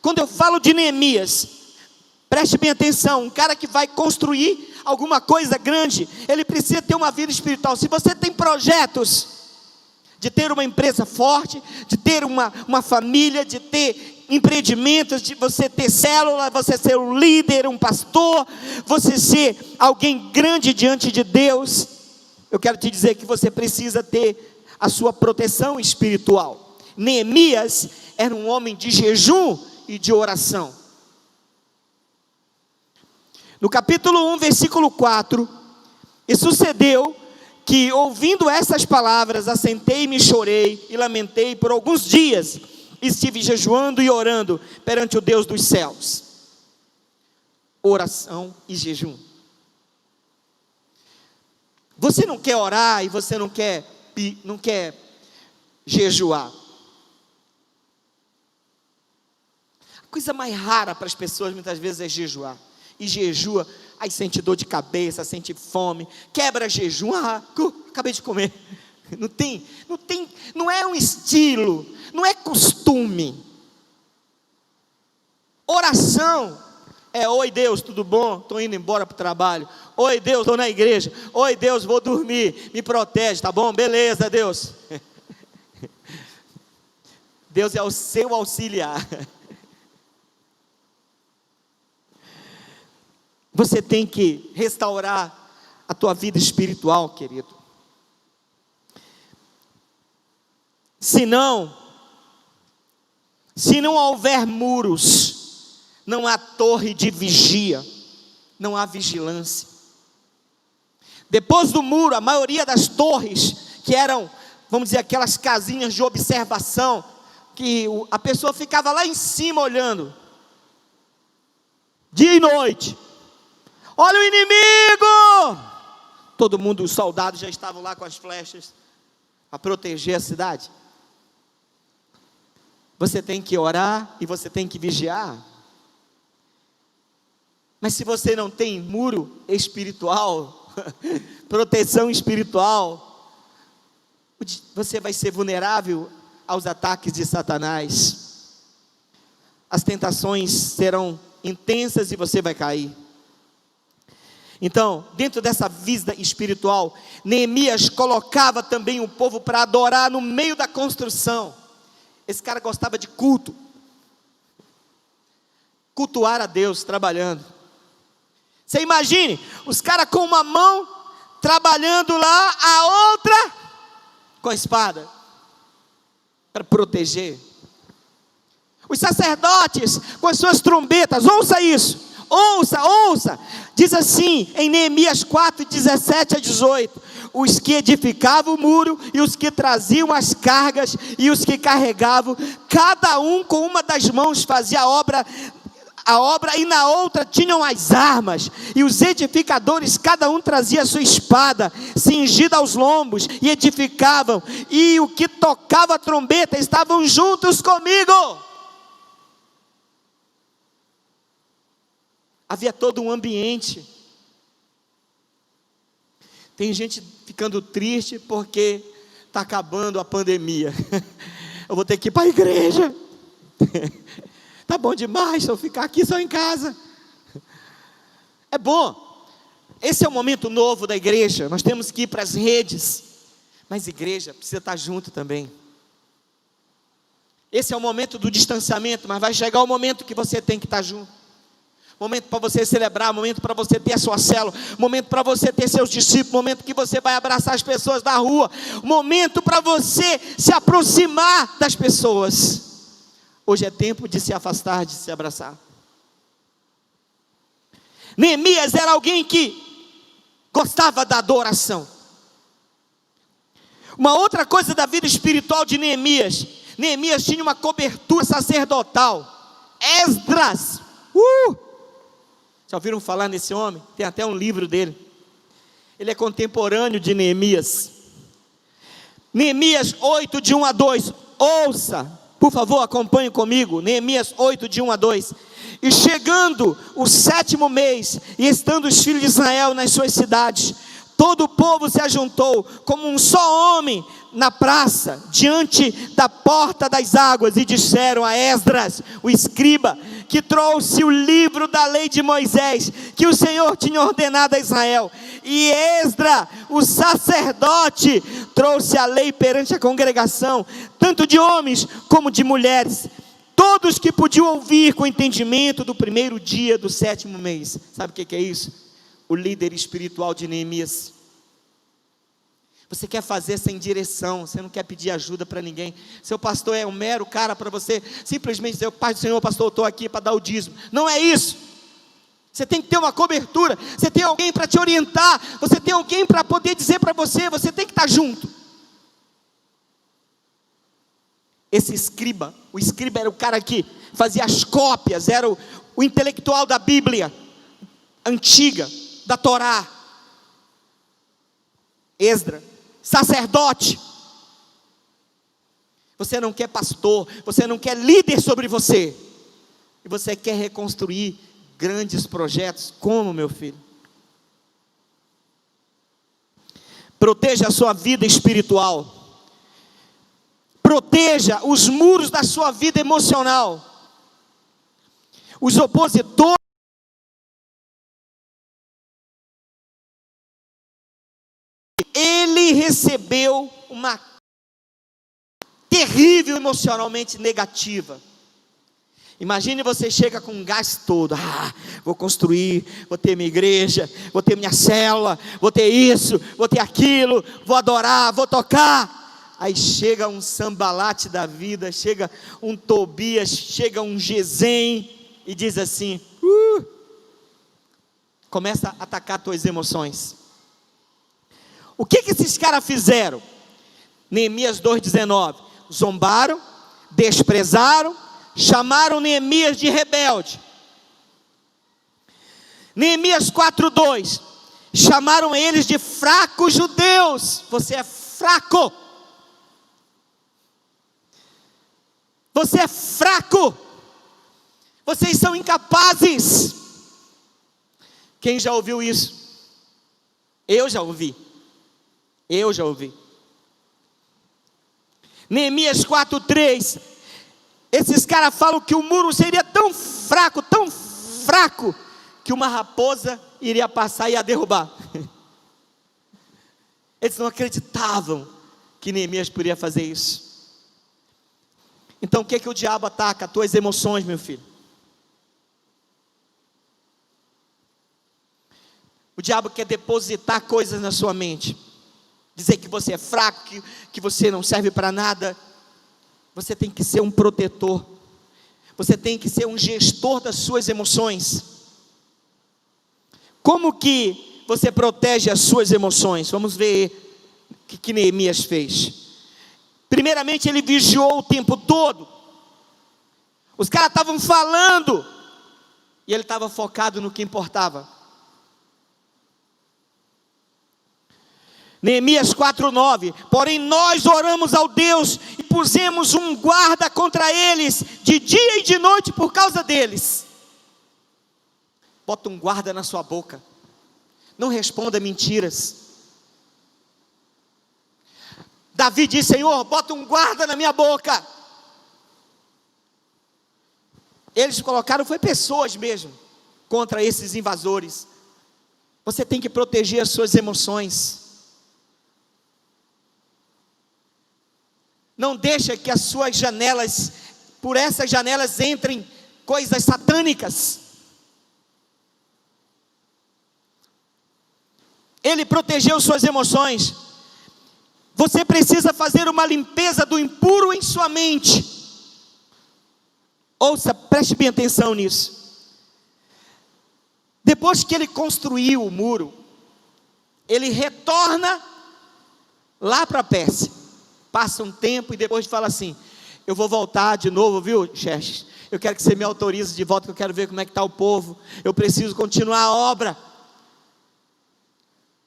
Quando eu falo de Neemias, preste bem atenção, um cara que vai construir alguma coisa grande, ele precisa ter uma vida espiritual. Se você tem projetos de ter uma empresa forte, de ter uma família, de ter empreendimentos, de você ter célula, você ser um líder, um pastor, você ser alguém grande diante de Deus, eu quero te dizer que você precisa ter a sua proteção espiritual. Neemias era um homem de jejum e de oração. No capítulo 1, versículo 4, e sucedeu que, ouvindo essas palavras, assentei-me e chorei e lamentei por alguns dias, estive jejuando e orando perante o Deus dos céus. Oração e jejum. Você não quer orar e você não quer jejuar. A coisa mais rara para as pessoas muitas vezes é jejuar. E jejua, aí sente dor de cabeça, sente fome, quebra jejum, acabei de comer. Não é um estilo, não é costume. Oração é: oi Deus, tudo bom? Estou indo embora para o trabalho. Oi Deus, estou na igreja. Oi Deus, vou dormir, me protege, tá bom? Beleza, Deus. Deus é o seu auxiliar. Você tem que restaurar a tua vida espiritual, querido. Se não houver muros, não há torre de vigia, não há vigilância. Depois do muro, a maioria das torres, que eram, vamos dizer, aquelas casinhas de observação, que a pessoa ficava lá em cima olhando, dia e noite. Olha o inimigo! Todo mundo, os soldados já estavam lá com as flechas para proteger a cidade. Você tem que orar e você tem que vigiar. Mas se você não tem muro espiritual, proteção espiritual, você vai ser vulnerável aos ataques de Satanás. As tentações serão intensas e você vai cair. Então, dentro dessa vida espiritual, Neemias colocava também o povo para adorar no meio da construção. Esse cara gostava de culto. Cultuar a Deus trabalhando. Você imagine, os caras com uma mão trabalhando lá, a outra com a espada, para proteger. Os sacerdotes com as suas trombetas, ouça isso. Ouça, diz assim em Neemias 4, 17 a 18, os que edificavam o muro, e os que traziam as cargas, e os que carregavam, cada um com uma das mãos fazia a obra, e na outra tinham as armas, e os edificadores, cada um trazia a sua espada, cingida aos lombos, e edificavam, e o que tocava a trombeta, estavam juntos comigo. Havia todo um ambiente. Tem gente ficando triste porque está acabando a pandemia. Eu vou ter que ir para a igreja. Tá bom demais se eu ficar aqui só em casa. É bom. Esse é o momento novo da igreja. Nós temos que ir para as redes. Mas a igreja precisa estar junto também. Esse é o momento do distanciamento, mas vai chegar o momento que você tem que estar junto. Momento para você celebrar, momento para você ter a sua célula, momento para você ter seus discípulos, momento que você vai abraçar as pessoas da rua, momento para você se aproximar das pessoas. Hoje é tempo de se afastar, de se abraçar. Neemias era alguém que gostava da adoração. Uma outra coisa da vida espiritual de Neemias tinha uma cobertura sacerdotal. Esdras, já ouviram falar nesse homem? Tem até um livro dele. Ele é contemporâneo de Neemias. Neemias 8, de 1 a 2. Ouça, por favor, acompanhe comigo. Neemias 8, de 1 a 2. E chegando o 7º mês, e estando os filhos de Israel nas suas cidades, todo o povo se ajuntou como um só homem na praça, diante da porta das águas, e disseram a Esdras, o escriba, que trouxe o livro da lei de Moisés, que o Senhor tinha ordenado a Israel. E Esdras, o sacerdote, trouxe a lei perante a congregação, tanto de homens como de mulheres, todos que podiam ouvir com entendimento, do primeiro dia do 7º mês. Sabe o que é isso? O líder espiritual de Neemias. Você quer fazer sem direção, você não quer pedir ajuda para ninguém. Seu pastor é um mero cara para você simplesmente dizer: Pai do Senhor, pastor, eu estou aqui para dar o dízimo. Não é isso. Você tem que ter uma cobertura, você tem alguém para te orientar, você tem alguém para poder dizer para você, você tem que estar junto. Esse escriba, o escriba era o cara que fazia as cópias, era o intelectual da Bíblia antiga, da Torá. Esdra, sacerdote. Você não quer pastor, você não quer líder sobre você, e você quer reconstruir grandes projetos. Como, meu filho? Proteja a sua vida espiritual, proteja os muros da sua vida emocional. Os opositores, ele recebeu uma terrível emocionalmente negativa. Imagine você chega com um gás todo: vou construir, vou ter minha igreja, vou ter minha célula, vou ter isso, vou ter aquilo, vou adorar, vou tocar. Aí chega um Sambalate da vida, chega um Tobias, chega um Gesem e diz assim: começa a atacar as tuas emoções. O que esses caras fizeram? Neemias 2,19: zombaram, desprezaram, chamaram Neemias de rebelde. Neemias 4,2: chamaram eles de fracos judeus. Você é fraco, você é fraco, vocês são incapazes. Quem já ouviu isso? Eu já ouvi. Neemias 4,3: esses caras falam que o muro seria tão fraco, que uma raposa iria passar e ia derrubar. Eles não acreditavam que Neemias poderia fazer isso. Então o que o diabo ataca? As tuas emoções, meu filho. O diabo quer depositar coisas na sua mente, dizer que você é fraco, que você não serve para nada. Você tem que ser um protetor, você tem que ser um gestor das suas emoções. Como que você protege as suas emoções? Vamos ver o que Neemias fez. Primeiramente, ele vigiou o tempo todo. Os caras estavam falando e ele estava focado no que importava. Neemias 4,9: porém nós oramos ao Deus e pusemos um guarda contra eles, de dia e de noite, por causa deles. Bota um guarda na sua boca, não responda mentiras. Davi diz: Senhor, bota um guarda na minha boca. Eles colocaram, foi pessoas mesmo, contra esses invasores. Você tem que proteger as suas emoções. Não deixa que as suas janelas, por essas janelas entrem coisas satânicas. Ele protegeu suas emoções. Você precisa fazer uma limpeza do impuro em sua mente. Ouça, preste bem atenção nisso. Depois que ele construiu o muro, ele retorna lá para a Pérsia. Passa um tempo e depois fala assim: eu vou voltar de novo, viu, Xerxes? Eu quero que você me autorize de volta, que eu quero ver como é que está o povo. Eu preciso continuar a obra.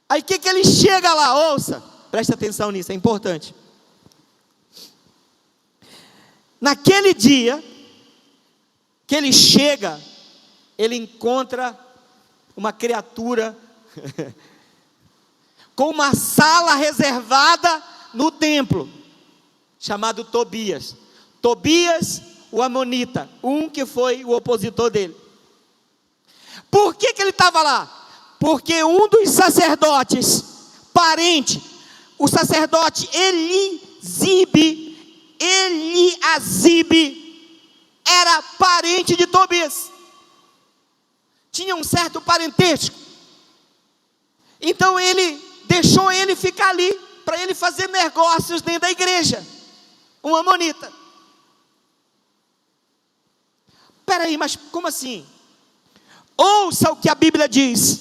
Aí o que ele chega lá? Ouça, preste atenção nisso, é importante. Naquele dia que ele chega, ele encontra uma criatura com uma sala reservada no templo, chamado Tobias. Tobias, o amonita, que foi o opositor dele. Por que ele estava lá? Porque um dos sacerdotes, parente, o sacerdote Eliasibe, era parente de Tobias. Tinha um certo parentesco. Então ele deixou ele ficar ali. para ele fazer negócios dentro da igreja. Um amonita. Peraí, mas como assim? Ouça o que a Bíblia diz.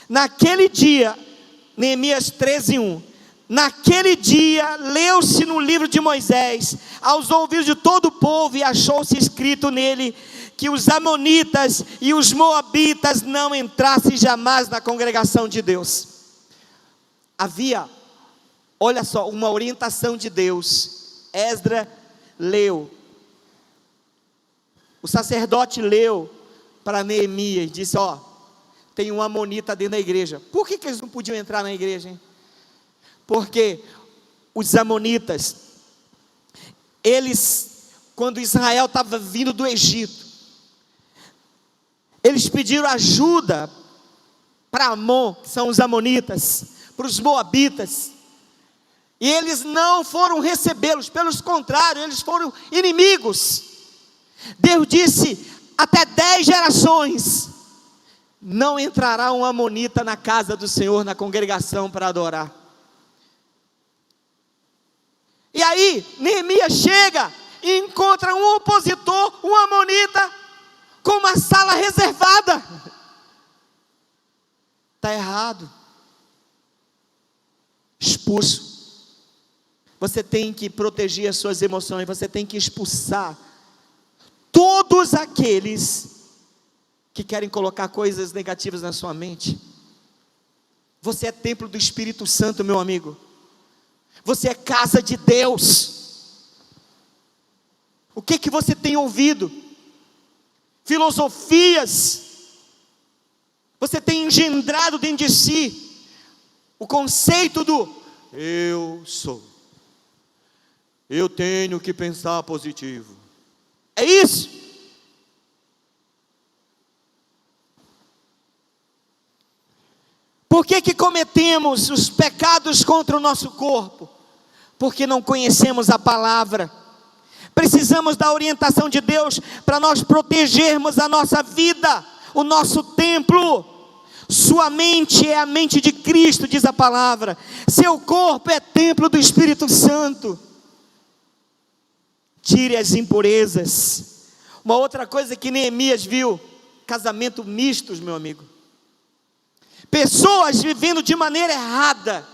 Naquele dia, Neemias 13:1. Naquele dia, leu-se no livro de Moisés, aos ouvidos de todo o povo, e achou-se escrito nele, que os amonitas e os moabitas não entrassem jamais na congregação de Deus. Havia, olha só, uma orientação de Deus. Esdras leu, o sacerdote leu para Neemias e disse: ó, tem um amonita dentro da igreja. Por que eles não podiam entrar na igreja, hein? Porque os amonitas, eles, quando Israel estava vindo do Egito, eles pediram ajuda para Amon, que são os amonitas, para os moabitas, e eles não foram recebê-los, pelo contrário, eles foram inimigos. Deus disse: até 10 gerações não entrará um amonita na casa do Senhor, na congregação, para adorar. E aí, Neemias chega e encontra um opositor, um amonita, com uma sala reservada. Está errado. Expulso. Você tem que proteger as suas emoções, você tem que expulsar todos aqueles que querem colocar coisas negativas na sua mente. Você é templo do Espírito Santo, meu amigo. Você é casa de Deus. O que você tem ouvido? Filosofias. Você tem engendrado dentro de si o conceito do eu sou. Eu tenho que pensar positivo. É isso. Por que cometemos os pecados contra o nosso corpo? Porque não conhecemos a palavra. Precisamos da orientação de Deus para nós protegermos a nossa vida, o nosso templo. Sua mente é a mente de Cristo, diz a palavra. Seu corpo é templo do Espírito Santo. Tire as impurezas. Uma outra coisa que Neemias viu: casamento mistos, meu amigo. Pessoas vivendo de maneira errada,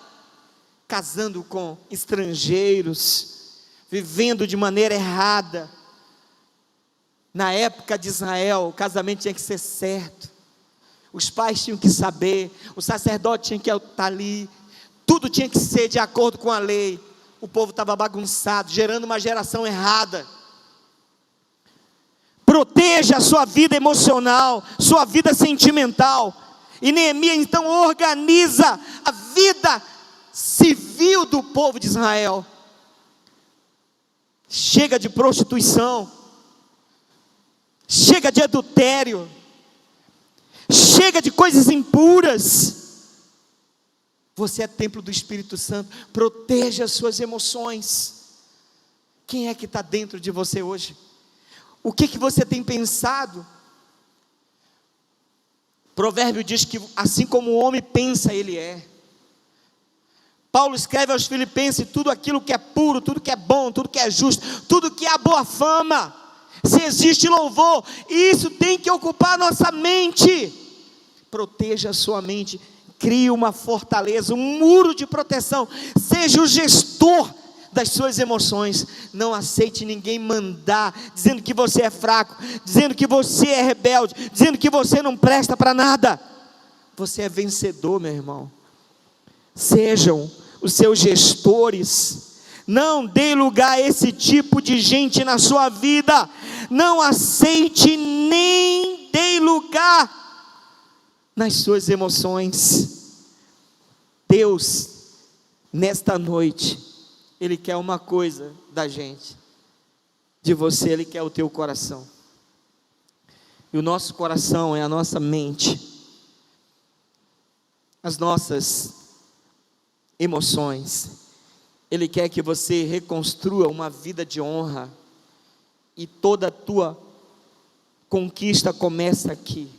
casando com estrangeiros, vivendo de maneira errada. Na época de Israel, o casamento tinha que ser certo. Os pais tinham que saber, o sacerdote tinha que estar ali, tudo tinha que ser de acordo com a lei. O povo estava bagunçado, gerando uma geração errada. Proteja a sua vida emocional, sua vida sentimental. E Neemias então organiza a vida civil do povo de Israel. Chega de prostituição, chega de adultério, chega de coisas impuras. Você é templo do Espírito Santo. Proteja as suas emoções. Quem é que está dentro de você hoje? O que você tem pensado? Provérbio diz que assim como o homem pensa, ele é. Paulo escreve aos Filipenses: tudo aquilo que é puro, tudo que é bom, tudo que é justo, tudo que é boa fama, se existe louvor, isso tem que ocupar a nossa mente. Proteja a sua mente, crie uma fortaleza, um muro de proteção, seja o gestor das suas emoções. Não aceite ninguém mandar, dizendo que você é fraco, dizendo que você é rebelde, dizendo que você não presta para nada. Você é vencedor, meu irmão. Sejam os seus gestores. Não dê lugar a esse tipo de gente na sua vida. Não aceite nem dê lugar nas suas emoções. Deus, nesta noite, Ele quer uma coisa da gente, de você. Ele quer o teu coração. E o nosso coração é a nossa mente, as nossas emoções. Ele quer que você reconstrua uma vida de honra, e toda a tua conquista começa aqui.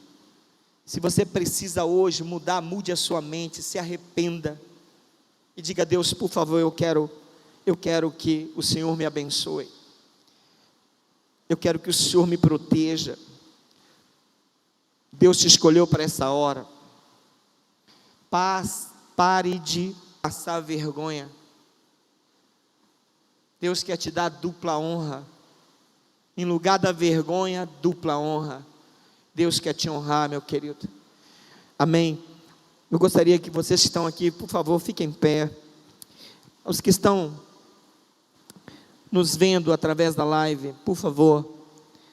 Se você precisa hoje mudar, mude a sua mente, se arrependa e diga: Deus, por favor, eu quero que o Senhor me abençoe. Eu quero que o Senhor me proteja. Deus te escolheu para essa hora. Pare de passar vergonha. Deus quer te dar dupla honra. Em lugar da vergonha, dupla honra. Deus quer te honrar, meu querido. Amém. Eu gostaria que vocês que estão aqui, por favor, fiquem em pé. Os que estão nos vendo através da live, por favor,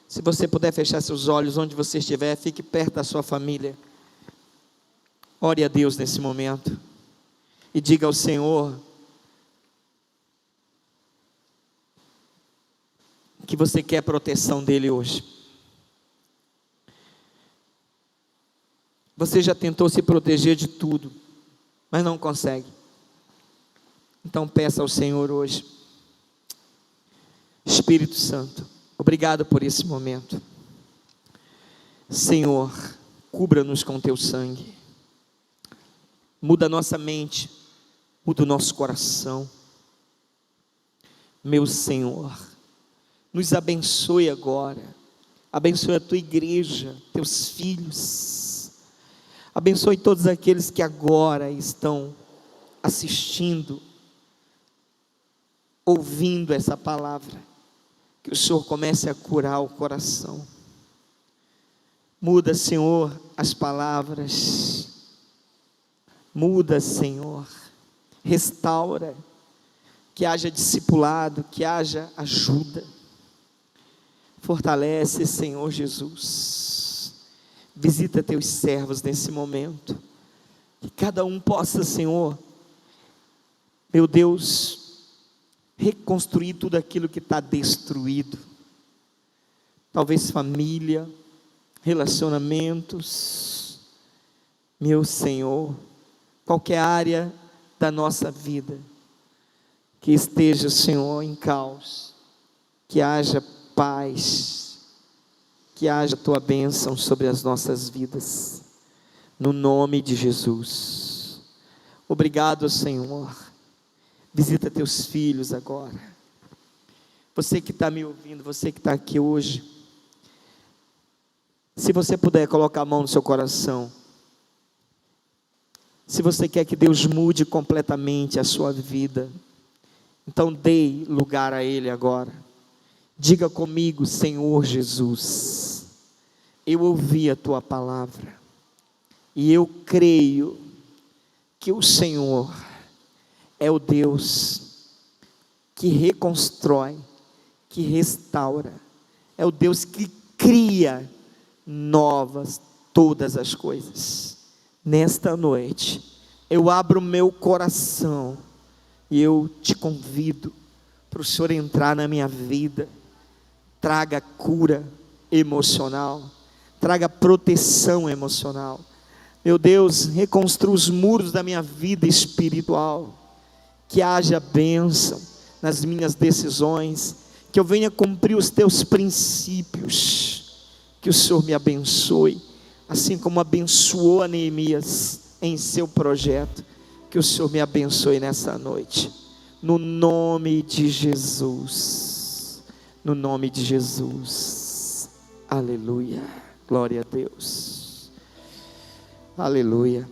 se você puder fechar seus olhos onde você estiver, fique perto da sua família. Ore a Deus nesse momento e diga ao Senhor que você quer a proteção dEle hoje. Você já tentou se proteger de tudo, mas não consegue. Então peça ao Senhor hoje. Espírito Santo, obrigado por esse momento. Senhor, cubra-nos com teu sangue. Muda a nossa mente, muda o nosso coração. Meu Senhor, nos abençoe agora. Abençoe a tua igreja, teus filhos. Abençoe todos aqueles que agora estão assistindo, ouvindo essa palavra. Que o Senhor comece a curar o coração. Muda, Senhor, as palavras. Muda, Senhor. Restaura. Que haja discipulado, que haja ajuda. Fortalece, Senhor Jesus. Visita teus servos nesse momento. Que cada um possa, Senhor, meu Deus, reconstruir tudo aquilo que está destruído. Talvez família, relacionamentos. Meu Senhor, qualquer área da nossa vida que esteja, Senhor, em caos, que haja paz, que haja a tua bênção sobre as nossas vidas, no nome de Jesus. Obrigado, Senhor. Visita teus filhos agora. Você que está me ouvindo, você que está aqui hoje, se você puder colocar a mão no seu coração, se você quer que Deus mude completamente a sua vida, então dê lugar a Ele agora. Diga comigo: Senhor Jesus, eu ouvi a tua palavra e eu creio que o Senhor é o Deus que reconstrói, que restaura, é o Deus que cria novas todas as coisas. Nesta noite eu abro meu coração e eu te convido para o Senhor entrar na minha vida. Traga cura emocional, traga proteção emocional. Meu Deus, reconstrua os muros da minha vida espiritual. Que haja bênção nas minhas decisões, que eu venha cumprir os teus princípios. Que o Senhor me abençoe, assim como abençoou a Neemias em seu projeto. Que o Senhor me abençoe nessa noite, no nome de Jesus. No nome de Jesus. Aleluia. Glória a Deus. Aleluia.